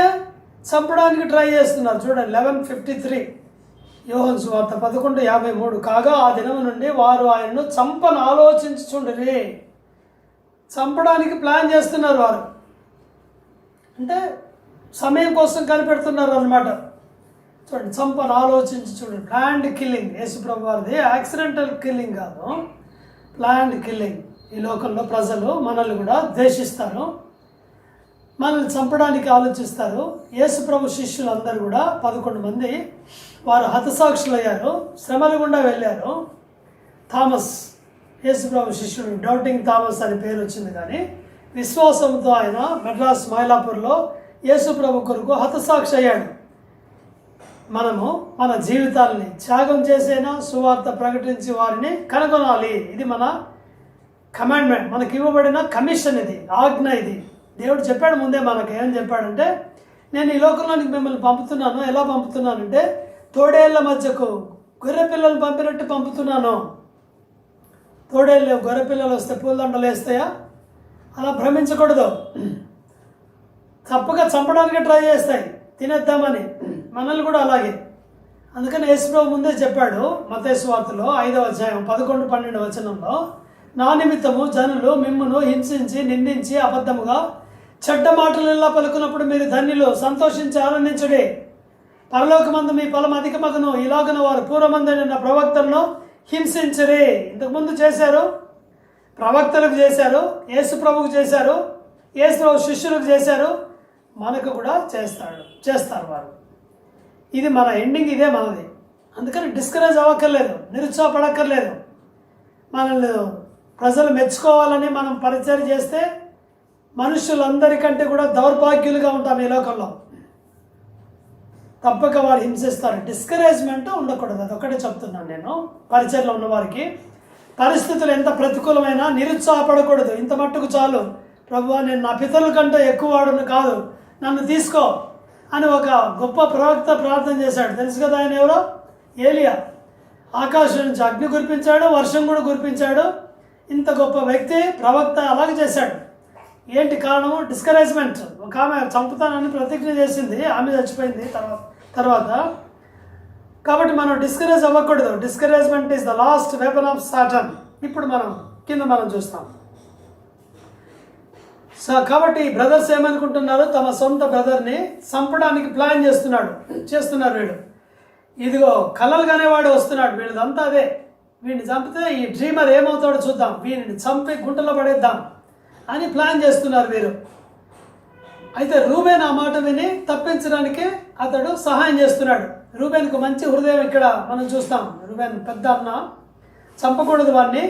చంపడానికి ట్రై చేస్తున్నారు. చూడండి 11:53 యోహాను సువార్త 11:53. కాగా ఆ దినం నుండి వారు ఆయన్ను చంపను ఆలోచించుచుండిరి. చంపడానికి ప్లాన్ చేస్తున్నారు వారు. అంటే సమయం కోసం కనిపెడుతున్నారు అన్నమాట. చూడండి, చంపను ఆలోచించుచుండి. Planned killing. యేసుప్రభు వారిది యాక్సిడెంటల్ కిల్లింగ్ కాదు, ప్లాన్డ్ కిల్లింగ్. ఈ లోకంలో ప్రజలు మనల్ని కూడా ద్వేషిస్తారు, మనల్ని చంపడానికి ఆలోచిస్తారు. యేసుప్రభు శిష్యులు అందరూ కూడా 11 మంది వారు హతసాక్షులయ్యారు, శ్రమల గుండా వెళ్ళారు. థామస్ యేసుప్రభు శిష్యుడు, డౌటింగ్ థామస్ అని పేరు వచ్చింది. కానీ విశ్వాసంతో ఆయన మెడ్రాస్ మైలాపూర్లో యేసుప్రభు కొరకు హతసాక్షి అయ్యాడు. మనము మన జీవితాలని త్యాగం చేసైనా సువార్త ప్రకటించి వారిని కనుగొనాలి. ఇది మన కమాండ్మెంట్, మనకి ఇవ్వబడిన కమిషన్, ఇది ఆజ్ఞ. ఇది దేవుడు చెప్పాడు ముందే మనకు. ఏం చెప్పాడంటే, నేను ఈ లోకంలోనికి మిమ్మల్ని పంపుతున్నాను. ఎలా పంపుతున్నానంటే తోడేళ్ల మధ్యకు గొర్రె పిల్లలు పంపినట్టు పంపుతున్నాను. తోడేళ్ళు గొర్రె పిల్లలు వస్తే పూలదండలు వేస్తాయా? అలా భ్రమించకూడదు. తప్పక చంపడానికి ట్రై చేస్తాయి, తినేద్దామని. మనల్ని కూడా అలాగే. అందుకని యేసుప్రభు ముందే చెప్పాడు మత్తయి సువార్తలో 5వ అధ్యాయం 11-12 వచనంలో, నా నిమిత్తము జనులు మిమ్మును హింసించి నిందించి అబద్ధముగా చెడ్డ మాటలు ఇలా పలుకున్నప్పుడు మీరు ధన్యులు, సంతోషించి ఆనందించుడి. పరలోకమందు మీ ఫలం అధికమగును. ఇలాగన వారు పూర్వమందైన ప్రవక్తలను హింసించరి. ఇంతకుముందు చేశారు, ప్రవక్తలకు చేశారు, యేసు ప్రభువుకు చేశారు, యేసు ప్రభు శిష్యులకు చేశారు, మనకు కూడా చేస్తారు వారు. ఇది మన ఎండింగ్, ఇదే మనది. అందుకని డిస్కరేజ్ అవ్వక్కర్లేదు, నిరుత్సాహపడక్కర్లేదు. మనల్ని ప్రజలు మెచ్చుకోవాలని మనం పరిచయం చేస్తే మనుషులందరికంటే కూడా దౌర్భాగ్యులుగా ఉంటాం ఈ లోకంలో. తప్పక వారు హింసిస్తారు. డిస్కరేజ్మెంట్ ఉండకూడదు, అదొక్కటే చెప్తున్నాను నేను. పరిచయంలో ఉన్న వారికి పరిస్థితులు ఎంత ప్రతికూలమైనా నిరుత్సాహపడకూడదు. ఇంత మట్టుకు చాలు, ప్రభువా నేను నా పితరుల కంటే ఎక్కువ వాడును కాదు, నన్ను తీసుకో అని ఒక గొప్ప ప్రవక్త ప్రార్థన చేశాడు. తెలుసు కదా ఆయన ఎవరో? ఏలియా. ఆకాశం నుంచి అగ్ని కురిపించాడు, వర్షం కూడా కురిపించాడు. ఇంత గొప్ప వ్యక్తి ప్రవక్త అలాగే చేశాడు. ఏంటి కారణము? డిస్కరేజ్మెంట్. ఒక ఆమె చంపుతానని ప్రతిజ్ఞ చేసింది, ఆమె చచ్చిపోయింది తర్వాత. కాబట్టి మనం డిస్కరేజ్ అవ్వకూడదు. Discouragement is the last weapon of Satan. ఇప్పుడు మనం చూస్తాం. కాబట్టి బ్రదర్స్ ఏమనుకుంటున్నారు? తమ సొంత బ్రదర్ని చంపడానికి ప్లాన్ చేస్తున్నారు వీడు. ఇదిగో కలలుగానే వాడు వస్తున్నాడు, వీళ్ళదంతా అదే. వీడిని చంపితే ఈ డ్రీమర్ ఏమవుతాడో చూద్దాం, వీడిని చంపి గుంటలో పడేద్దాం అని ప్లాన్ చేస్తున్నారు వీరు. అయితే రూబేన్ ఆ మాట విని తప్పించడానికి అతడు సహాయం చేస్తున్నాడు. రూబేన్కు మంచి హృదయం ఇక్కడ మనం చూస్తాం. రూబేన్ పెద్ద అన్న, చంపకూడదు వాడిని,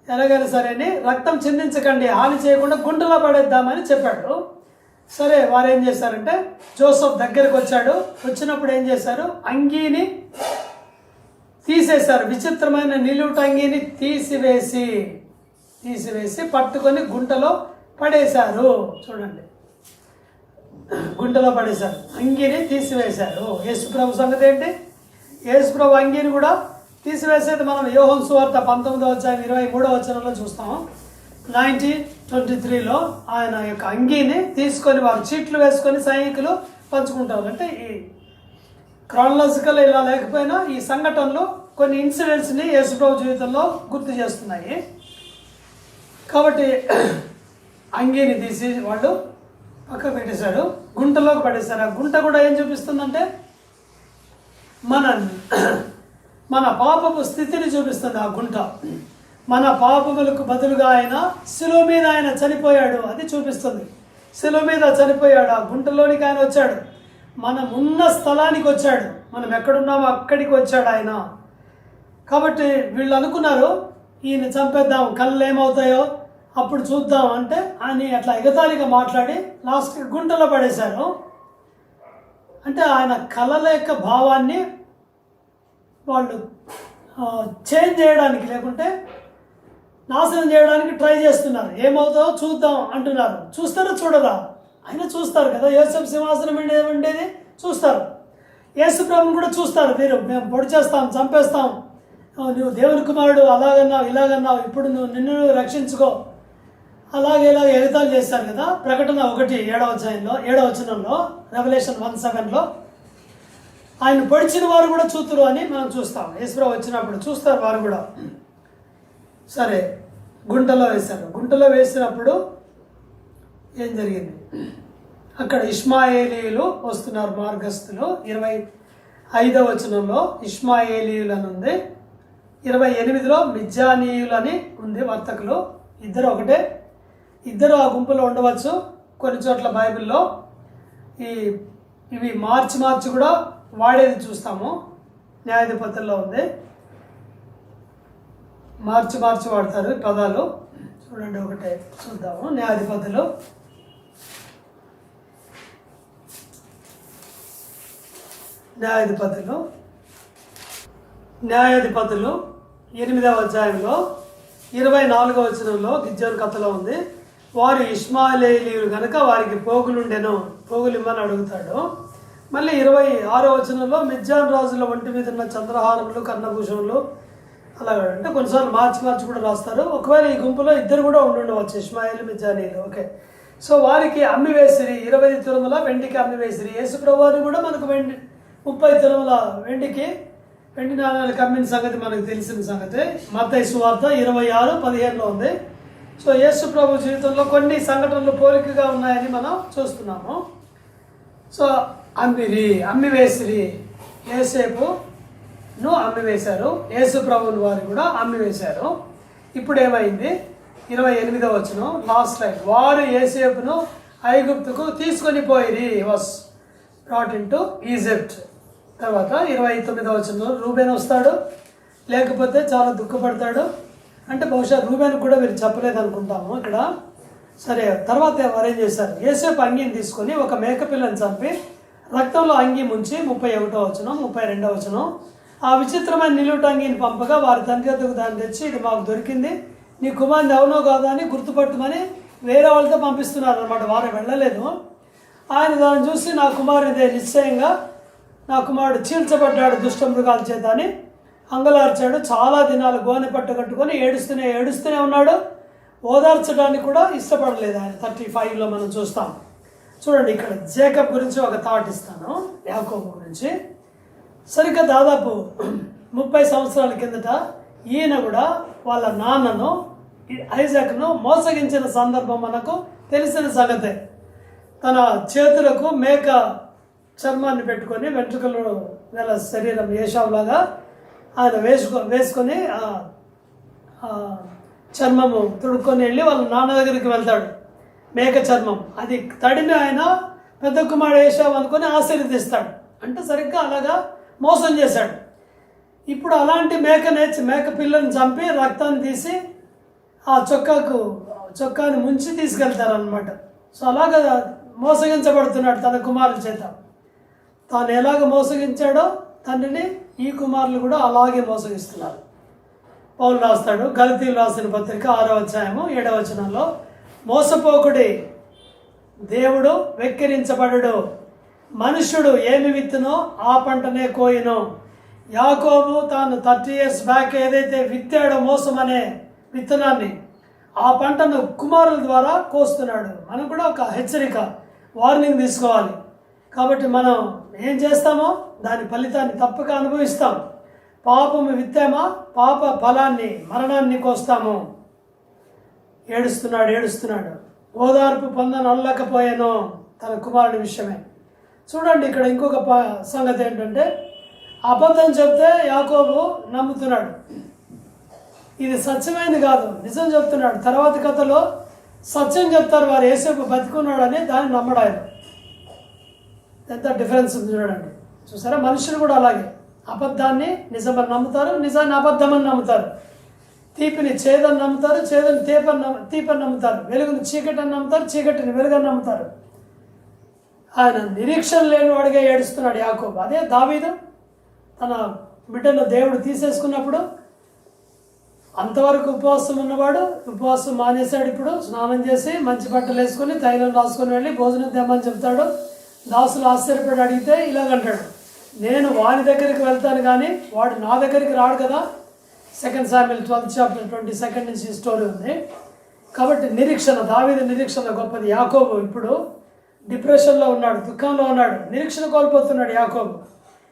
ఎలాగైనా సరే అని, రక్తం చిందించకండి, హాని చేయకుండా గుంటలో పడేద్దామని చెప్పాడు. సరే, వారు ఏం చేశారంటే జోసెఫ్ దగ్గరకు వచ్చినప్పుడు ఏం చేశారు? అంగీని తీసేశారు. విచిత్రమైన నిలువుట అంగీని తీసివేసి పట్టుకొని గుంటలో పడేశారు. చూడండి, గుంటలో పడేశారు, అంగీని తీసివేశారు. యేసుప్రభు సంగతి ఏంటి? యేసుప్రభు అంగీని కూడా తీసివేసేది మనం యోహాను సువార్త 19వ అధ్యాయం 23వ వచనంలో చూస్తాం. 19:23లో ఆయన యొక్క అంగీని తీసుకొని వారు చీట్లు వేసుకొని సైనికులు పంచుకుంటారు. అంటే ఈ క్రానలాజికల్ ఇలా లేకపోయినా ఈ సంఘటనలు కొన్ని ఇన్సిడెంట్స్ని యేసుప్రభు జీవితంలో గుర్తు చేస్తున్నాయి. కాబట్టి అంగీని తీసి వాళ్ళు పక్కకు పెట్టేశాడు, గుంటలోకి పడేశారు. ఆ గుంట కూడా ఏం చూపిస్తుందంటే మన పాపపు స్థితిని చూపిస్తుంది. ఆ గుంట మన పాపములకు బదులుగా ఆయన శిలువ మీద ఆయన చనిపోయాడు, అది చూపిస్తుంది. శిలువ మీద చనిపోయాడు, ఆ గుంటలోనికి ఆయన వచ్చాడు, మనం ఉన్న స్థలానికి వచ్చాడు, మనం ఎక్కడున్నామో అక్కడికి వచ్చాడు ఆయన. కాబట్టి వీళ్ళు అనుకున్నారు ఈయన చంపేద్దాం, కళ్ళు ఏమవుతాయో అప్పుడు చూద్దాం అంటే అని అట్లా ఎగతాళిగా మాట్లాడి లాస్ట్కి గుంటలో పడేశారు. అంటే ఆయన కళల యొక్క భావాన్ని వాళ్ళు చేంజ్ చేయడానికి, లేకుంటే నాశనం చేయడానికి ట్రై చేస్తున్నారు. ఏమవుతావో చూద్దాం అంటున్నారు. చూస్తారా చూడరా? ఆయన చూస్తారు కదా. యోసేపు సింహాసనం ఉండేది చూస్తారు, యేసు ప్రభువుని కూడా చూస్తారు. మేము పొడి చేస్తాం, చంపేస్తాం, నువ్వు దేవుని కుమారుడు, అలాగన్నావు ఇలాగన్నావు, ఇప్పుడు నిన్ను రక్షించుకో, అలాగే ఎగతాళి చేస్తారు కదా. ప్రకటన 1:7వ అధ్యాయంలో 7వ వచనంలో, రెవల్యూషన్ 1:7లో ఆయన పొడిచిన వారు కూడా చూతురు అని మనం చూస్తాం. యేసుప్రభు వచ్చినప్పుడు చూస్తారు వారు కూడా. సరే, గుంటలో వేశారు. గుంటలో వేసినప్పుడు ఏం జరిగింది? అక్కడ ఇష్మాయేలీయులు వస్తున్నారు, మార్గస్థులు. 25వ వచనంలో ఇష్మాయేలీయులు అని ఉంది. 28లో మిజ్జానీయులు అని ఉంది, వర్తకులు. ఇద్దరు ఒకటే, ఇద్దరు ఆ గుంపులో ఉండవచ్చు. కొన్ని చోట్ల బైబిల్లో ఇవి మార్చి కూడా వాడేది చూస్తాము. న్యాయాధిపతుల్లో ఉంది, మార్చి వాడతారు పదాలు. చూడండి, ఒకటే చూద్దాము. న్యాయాధిపతులు 8వ అధ్యాయంలో 24వ వచనంలో గిద్యోను కథలో ఉంది, వారు ఇష్మాయేలీయులు గనక వారికి పోగులుండెను, పోగులు ఇమ్మని అడుగుతాడు. మళ్ళీ 26వ వచనంలో మిద్యాన్ రాజుల ఒంటి మీద ఉన్న చంద్రహారములు కర్ణభూషణలు అలాగే, అంటే కొన్నిసార్లు మార్చి కూడా రాస్తారు. ఒకవేళ ఈ గుంపులో ఇద్దరు కూడా ఉండుండవచ్చు, ఇష్మాయేలు మిద్యానీయులు. ఓకే, సో వారికి అమ్మి వేసిరి, 20 తులముల వెండికి అమ్మి వేసిరి. యేసుప్రభు వారిని కూడా మనకు 30 తులముల వెండి నాణాలకు అమ్మిన సంగతి మనకు తెలిసిన సంగతి. మత్తయి సువార్త 26:15 ఉంది. సో యేసుప్రభు జీవితంలో కొన్ని సంఘటనలు పోలికగా ఉన్నాయని మనం చూస్తున్నాము. సో అమ్మి వేసిరి, యేసేపును అమ్మి వేశారు, యేసుప్రభుని వారు కూడా అమ్మి వేశారు. ఇప్పుడు ఏమైంది? 28వ వచనం లాస్ట్ లైన్, వారు యేసేపును ఐగుప్తుకు తీసుకొని పోయిరి, was brought into Egypt. తర్వాత 29వ వచనంలో రూబేన్ వస్తాడు, లేకపోతే చాలా దుఃఖపడతాడు. అంటే బహుశా రూబేన్ కూడా వీరు చెప్పలేదు అనుకుంటాము ఇక్కడ. సరే, తర్వాత వారు ఏం చేశారు? యేసేపు అంగీని తీసుకొని ఒక మేకపిల్లని చంపి రక్తంలో అంగీ ముంచి 31వ వచనం 32వ వచనం, ఆ విచిత్రమైన నిలువుట అంగీని పంపగా వారి తండ్రి వద్దకు దాన్ని తెచ్చి, ఇది మాకు దొరికింది, నీ కుమారుని అవునో కాదా అని గుర్తుపట్టమని వేరే వాళ్ళతో పంపిస్తున్నారు అనమాట. వారు వెళ్ళలేదు. ఆయన దాన్ని చూసి, నా కుమారునిదే, నిశ్చయంగా నా కుమారుడు చీల్చబడ్డాడు దుష్ట మృగాల చేత అని అంగలార్చాడు. చాలా దినాలు గోనె పట్టు కట్టుకొని ఏడుస్తూనే ఉన్నాడు. ఓదార్చడానికి కూడా ఇష్టపడలేదు ఆయన. 35లో మనం చూస్తాం. చూడండి, ఇక్కడ జేకబ్ గురించి ఒక థాట్ ఇస్తాను, యాకోబు గురించి. సరిగ్గా దాదాపు 30 సంవత్సరాల కిందట ఈయన కూడా వాళ్ళ నాన్నను ఐజాక్ను మోసగించిన సందర్భం మనకు తెలిసిన సంగతే. తన చేతులకు మేక చర్మాన్ని పెట్టుకొని వెంట్రుకలు గల శరీరం ఏషావులాగా ఆయన వేసుకొని చర్మము తుడుక్కొని వెళ్ళి వాళ్ళ నాన్న దగ్గరికి వెళ్తాడు. మేక చర్మం అది తడిని ఆయన పెద్ద కుమారుడు ఏషావు అనుకొని ఆశీర్వదిస్తాడు. అంటే సరిగ్గా అలాగా మోసం చేశాడు. ఇప్పుడు అలాంటి మేక పిల్లని చంపి రక్తాన్ని తీసి ఆ చొక్కాని ముంచి తీసుకెళ్తారనమాట. సో అలాగా మోసగించబడుతున్నాడు తన కుమారుల చేత. తాను ఎలాగ మోసగించాడో తండ్రిని ఈ కుమారులు కూడా అలాగే మోసగిస్తున్నారు. పౌలు రాస్తాడు, గలతీయులు రాసిన పత్రిక 6వ అధ్యాయము 7వ వచనంలో, మోసపోకుడి, దేవుడు వెక్కిరించబడడు, మనుష్యుడు ఏమి విత్తునో ఆ పంటనే కోయును. యాకోబు తాను 30 years బ్యాక్ ఏదైతే విత్తాడో మోసం అనే విత్తనాన్ని, ఆ పంటను కుమారుల ద్వారా కోస్తున్నాడు. మనం కూడా ఒక హెచ్చరిక, వార్నింగ్ తీసుకోవాలి. కాబట్టి మనం ఏం చేస్తామో దాని ఫలితాన్ని తప్పక అనుభవిస్తాం. పాపము విత్తామా, పాప ఫలాన్ని, మరణాన్ని కోస్తాము. ఏడుస్తున్నాడు, ఓదార్పు పొందనొల్లకపోయాను తన కుమారుడి విషయమే. చూడండి, ఇక్కడ ఇంకొక సంగతి ఏంటంటే, అబద్ధం చెప్తే యాకోబు నమ్ముతున్నాడు, ఇది సత్యమైనది కాదు, నిజం చెప్తున్నాడు. తర్వాత కథలో సత్యం చెప్తారు వారు, యేసేపు బతికున్నాడని దాన్ని నమ్మడాయన. ఎంత డిఫరెన్స్ ఉంది చూడండి. చూసారా, మనుషులు కూడా అలాగే అబద్ధాన్ని నిజమని నమ్ముతారు, నిజాన్ని అబద్ధమని నమ్ముతారు. తీపిని చేదని నమ్ముతారు, చేదని తీపని నమ్ముతారు. వెలుగుని చీకటిని నమ్ముతారు, చీకటిని వెలుగని నమ్ముతారు. ఆయన నిరీక్షణ లేని వాడిగా ఏడుస్తున్నాడు యాకోబు. అదే దావీదు తన బిడ్డను దేవుడు తీసేసుకున్నప్పుడు అంతవరకు ఉపవాసం ఉన్నవాడు ఉపవాసం మానేశాడు. ఇప్పుడు స్నానం చేసి మంచి బట్టలు వేసుకొని తైలం రాసుకొని వెళ్ళి భోజనం తెమ్మని చెప్తాడు. దాసులు ఆశ్చర్యపడి అడిగితే ఇలాగంటాడు, నేను వాని దగ్గరికి వెళ్తాను కానీ వాడు నా దగ్గరికి రాడు కదా. 2 Samuel 12th chapter 22 నుంచి స్టోరీ ఉంది. కాబట్టి నిరీక్షణ, దావీదు నిరీక్షణ గొప్పది. యాకోబు ఇప్పుడు డిప్రెషన్లో ఉన్నాడు, దుఃఖంలో ఉన్నాడు, నిరీక్షణ కోల్పోతున్నాడు యాకోబు.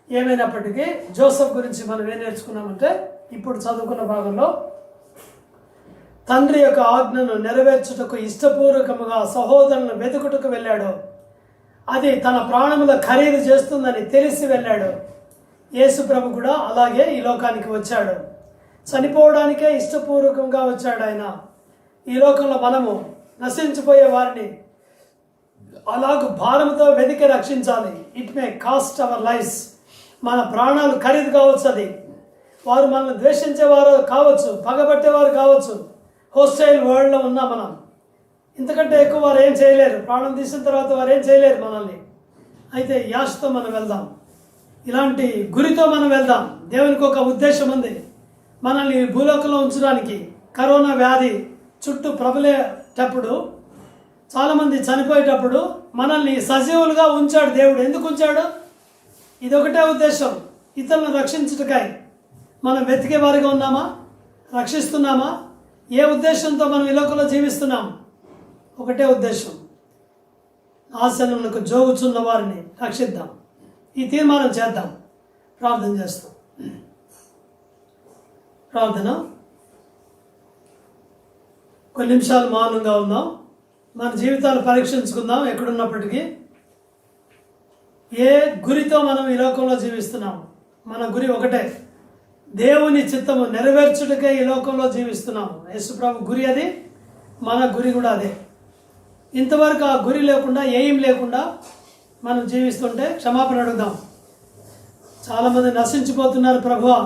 ఏమైనప్పటికీ జోసెఫ్ గురించి మనం ఏం నేర్చుకున్నామంటే, ఇప్పుడు చదువుకున్న భాగంలో తండ్రి యొక్క ఆజ్ఞను నెరవేర్చుటకు ఇష్టపూర్వకముగా సహోదరులను వెతుకుటకు వెళ్ళాడు. అది తన ప్రాణముల ఖరీదు చేస్తుందని తెలిసి వెళ్ళాడు. యేసు ప్రభు కూడా అలాగే ఈ లోకానికి వచ్చాడు. చనిపోవడానికే ఇష్టపూర్వకంగా వచ్చాడు ఆయన. ఈ లోకంలో మనము నశించిపోయే వారిని అలాగూ భారంతో వెతికి రక్షించాలి. It may cost our lifes. మన ప్రాణాలు ఖరీదు కావచ్చు. అది వారు మనల్ని ద్వేషించేవారు కావచ్చు, పగబట్టేవారు కావచ్చు. హోస్టైల్ వరల్డ్లో ఉన్నాం మనం. ఇంతకంటే ఎక్కువ వారు ఏం చేయలేరు. ప్రాణం తీసిన తర్వాత వారు ఏం చేయలేరు మనల్ని. అయితే యాష్తో మనం వెళ్దాం, ఇలాంటి గురితో మనం వెళ్దాం. దేవునికి ఒక ఉద్దేశం ఉంది, మనల్ని భూలోకంలో ఉంచడానికి. కరోనా వ్యాధి చుట్టూ ప్రబలేటప్పుడు, చాలామంది చనిపోయేటప్పుడు మనల్ని సజీవులుగా ఉంచాడు దేవుడు. ఎందుకు ఉంచాడు? ఇదొకటే ఉద్దేశం, ఇతరులను రక్షించుటకై. మనం వెతికే వారిగా ఉన్నామా? రక్షిస్తున్నామా? ఏ ఉద్దేశంతో మనం ఈ లోకంలో జీవిస్తున్నాం? ఒకటే ఉద్దేశం, నాశనమునకు జోగుచున్న వారిని రక్షిద్దాం. ఈ తీర్మానం చేద్దాం. ప్రార్థన చేస్తాం. ప్రార్థన. కొన్ని నిమిషాలు మౌనంగా ఉందాం. మన జీవితాలు పరీక్షించుకుందాం. ఎక్కడున్నప్పటికీ ఏ గురితో మనం ఈ లోకంలో జీవిస్తున్నాం? మన గురి ఒకటే, దేవుని చిత్తము నెరవేర్చుటకే ఈ లోకంలో జీవిస్తున్నాము. యేసుప్రభు గురి అది, మన గురి కూడా అదే. ఇంతవరకు ఆ గురి లేకుండా, ఏం లేకుండా మనం జీవిస్తుంటే క్షమాపణ అడుగుదాం. చాలామంది నశించిపోతున్నారు. ప్రభువా,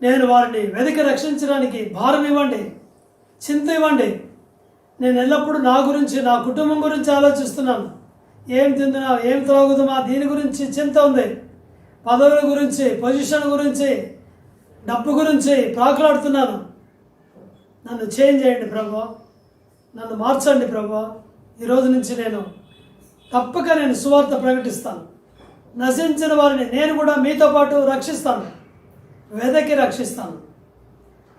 నేను వారిని వెతికి రక్షించడానికి భారం ఇవ్వండి, చింత ఇవ్వండి. నేను ఎల్లప్పుడూ నా గురించి, నా కుటుంబం గురించి ఆలోచిస్తున్నాను. ఏం తిందునా, ఏం త్రాగుదుమా, దీని గురించి చింత ఉంది. పదవుల గురించి, పొజిషన్ గురించి, డబ్బు గురించి ప్రాకులాడుతున్నాను. నన్ను చేంజ్ చేయండి ప్రభువా, నన్ను మార్చండి ప్రభువా. ఈరోజు నుంచి తప్పక నేను సువార్త ప్రకటిస్తాను. నశించిన వారిని నేను కూడా మీతో పాటు రక్షిస్తాను, వెదకి రక్షిస్తాను.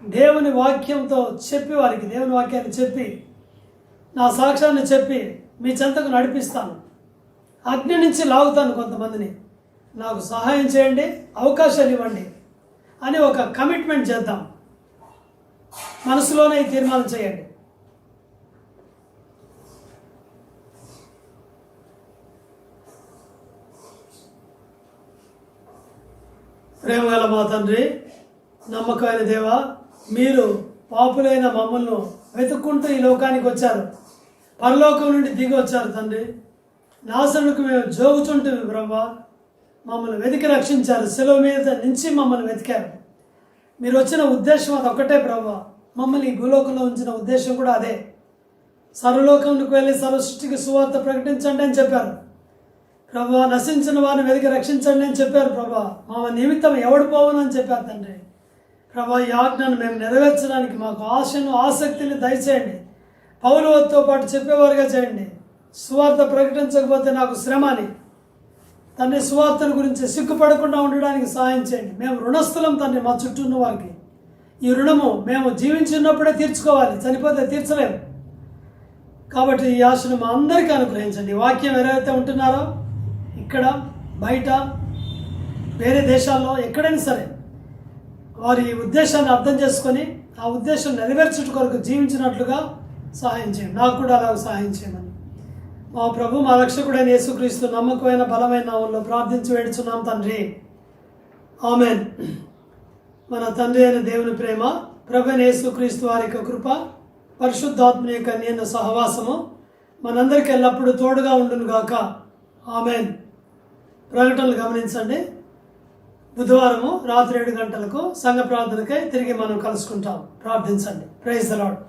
దేవుని వాక్యంతో చెప్పి, వారికి దేవుని వాక్యాన్ని చెప్పి, నా సాక్ష్యాన్ని చెప్పి మీ చెంతకు నడిపిస్తాను. అగ్ని నుంచి లాగుతాను కొంతమందిని. నాకు సహాయం చేయండి, అవకాశాలు ఇవ్వండి అని ఒక కమిట్మెంట్ చేద్దాం. మనసులోనే ఈ తీర్మానం చేయండి. ప్రేమగల మా తండ్రి, నమ్మకమైన దేవా, మీరు పాపులైన మమ్మల్ని వెతుక్కుంటూ ఈ లోకానికి వచ్చారు. పరలోకం నుండి దిగి వచ్చారు తండ్రి. నాశనకు మేము జోగుచుంటుంది బ్రహ్మ. మమ్మల్ని వెతికి రక్షించారు. సెలవు మీద నుంచి మమ్మల్ని వెతికారు. మీరు వచ్చిన ఉద్దేశం అది ఒకటే బ్రహ్మ. మమ్మల్ని ఈ భూలోకంలో ఉంచిన ఉద్దేశం కూడా అదే. సర్వలోకంలోకి వెళ్ళి సర్వ సృష్టికి సువార్త ప్రకటించండి అని చెప్పారు ప్రభా. నశించిన వారిని వెతికి రక్షించండి అని చెప్పారు ప్రభా. మా నిమిత్తం ఎవడు పోవను అని చెప్పారు తండ్రి. ప్రభా, ఈ ఆజ్ఞను మేము నెరవేర్చడానికి మాకు ఆశను, ఆసక్తిని దయచేయండి. పౌలుతో పాటు చెప్పేవారుగా చేయండి. సువార్త ప్రకటించకపోతే నాకు శ్రమ అని తండ్రి, సువార్తను గురించి సిగ్గుపడకుండా ఉండడానికి సహాయం చేయండి. మేము రుణస్థులం తండ్రి, మా చుట్టూ ఉన్న వారికి. ఈ రుణము మేము జీవించినప్పుడే తీర్చుకోవాలి, చనిపోతే తీర్చలేము. కాబట్టి ఈ ఆశను మా అందరికీ అనుగ్రహించండి. వాక్యం ఎవరైతే ఉంటున్నారో ఇక్కడ, బయట, వేరే దేశాల్లో, ఎక్కడైనా సరే, వారి ఉద్దేశాన్ని అర్థం చేసుకొని ఆ ఉద్దేశం నెరవేర్చుట కొరకు జీవించినట్లుగా సహాయం చేయండి. నాకు కూడా అలా సహాయం చేయమని మా ప్రభు, మా రక్షకుడైన యేసుక్రీస్తు నమ్మకమైన బలమైన నామములో ప్రార్థించి వేడుచున్నాం తండ్రి. ఆమెన్. మన తండ్రి అయిన దేవుని ప్రేమ, ప్రభు అయిన యేసుక్రీస్తు వారి యొక్క కృప, పరిశుద్ధాత్మ యొక్క నిన్న సహవాసము మనందరికీ ఎల్లప్పుడూ తోడుగా ఉండును గాక. ఆమెన్. ప్రకటనలు గమనించండి. బుధవారము రాత్రి 7 గంటలకు సంఘ ప్రార్థనకై తిరిగి మనం కలుసుకుంటాం. ప్రార్థించండి. Praise the lord.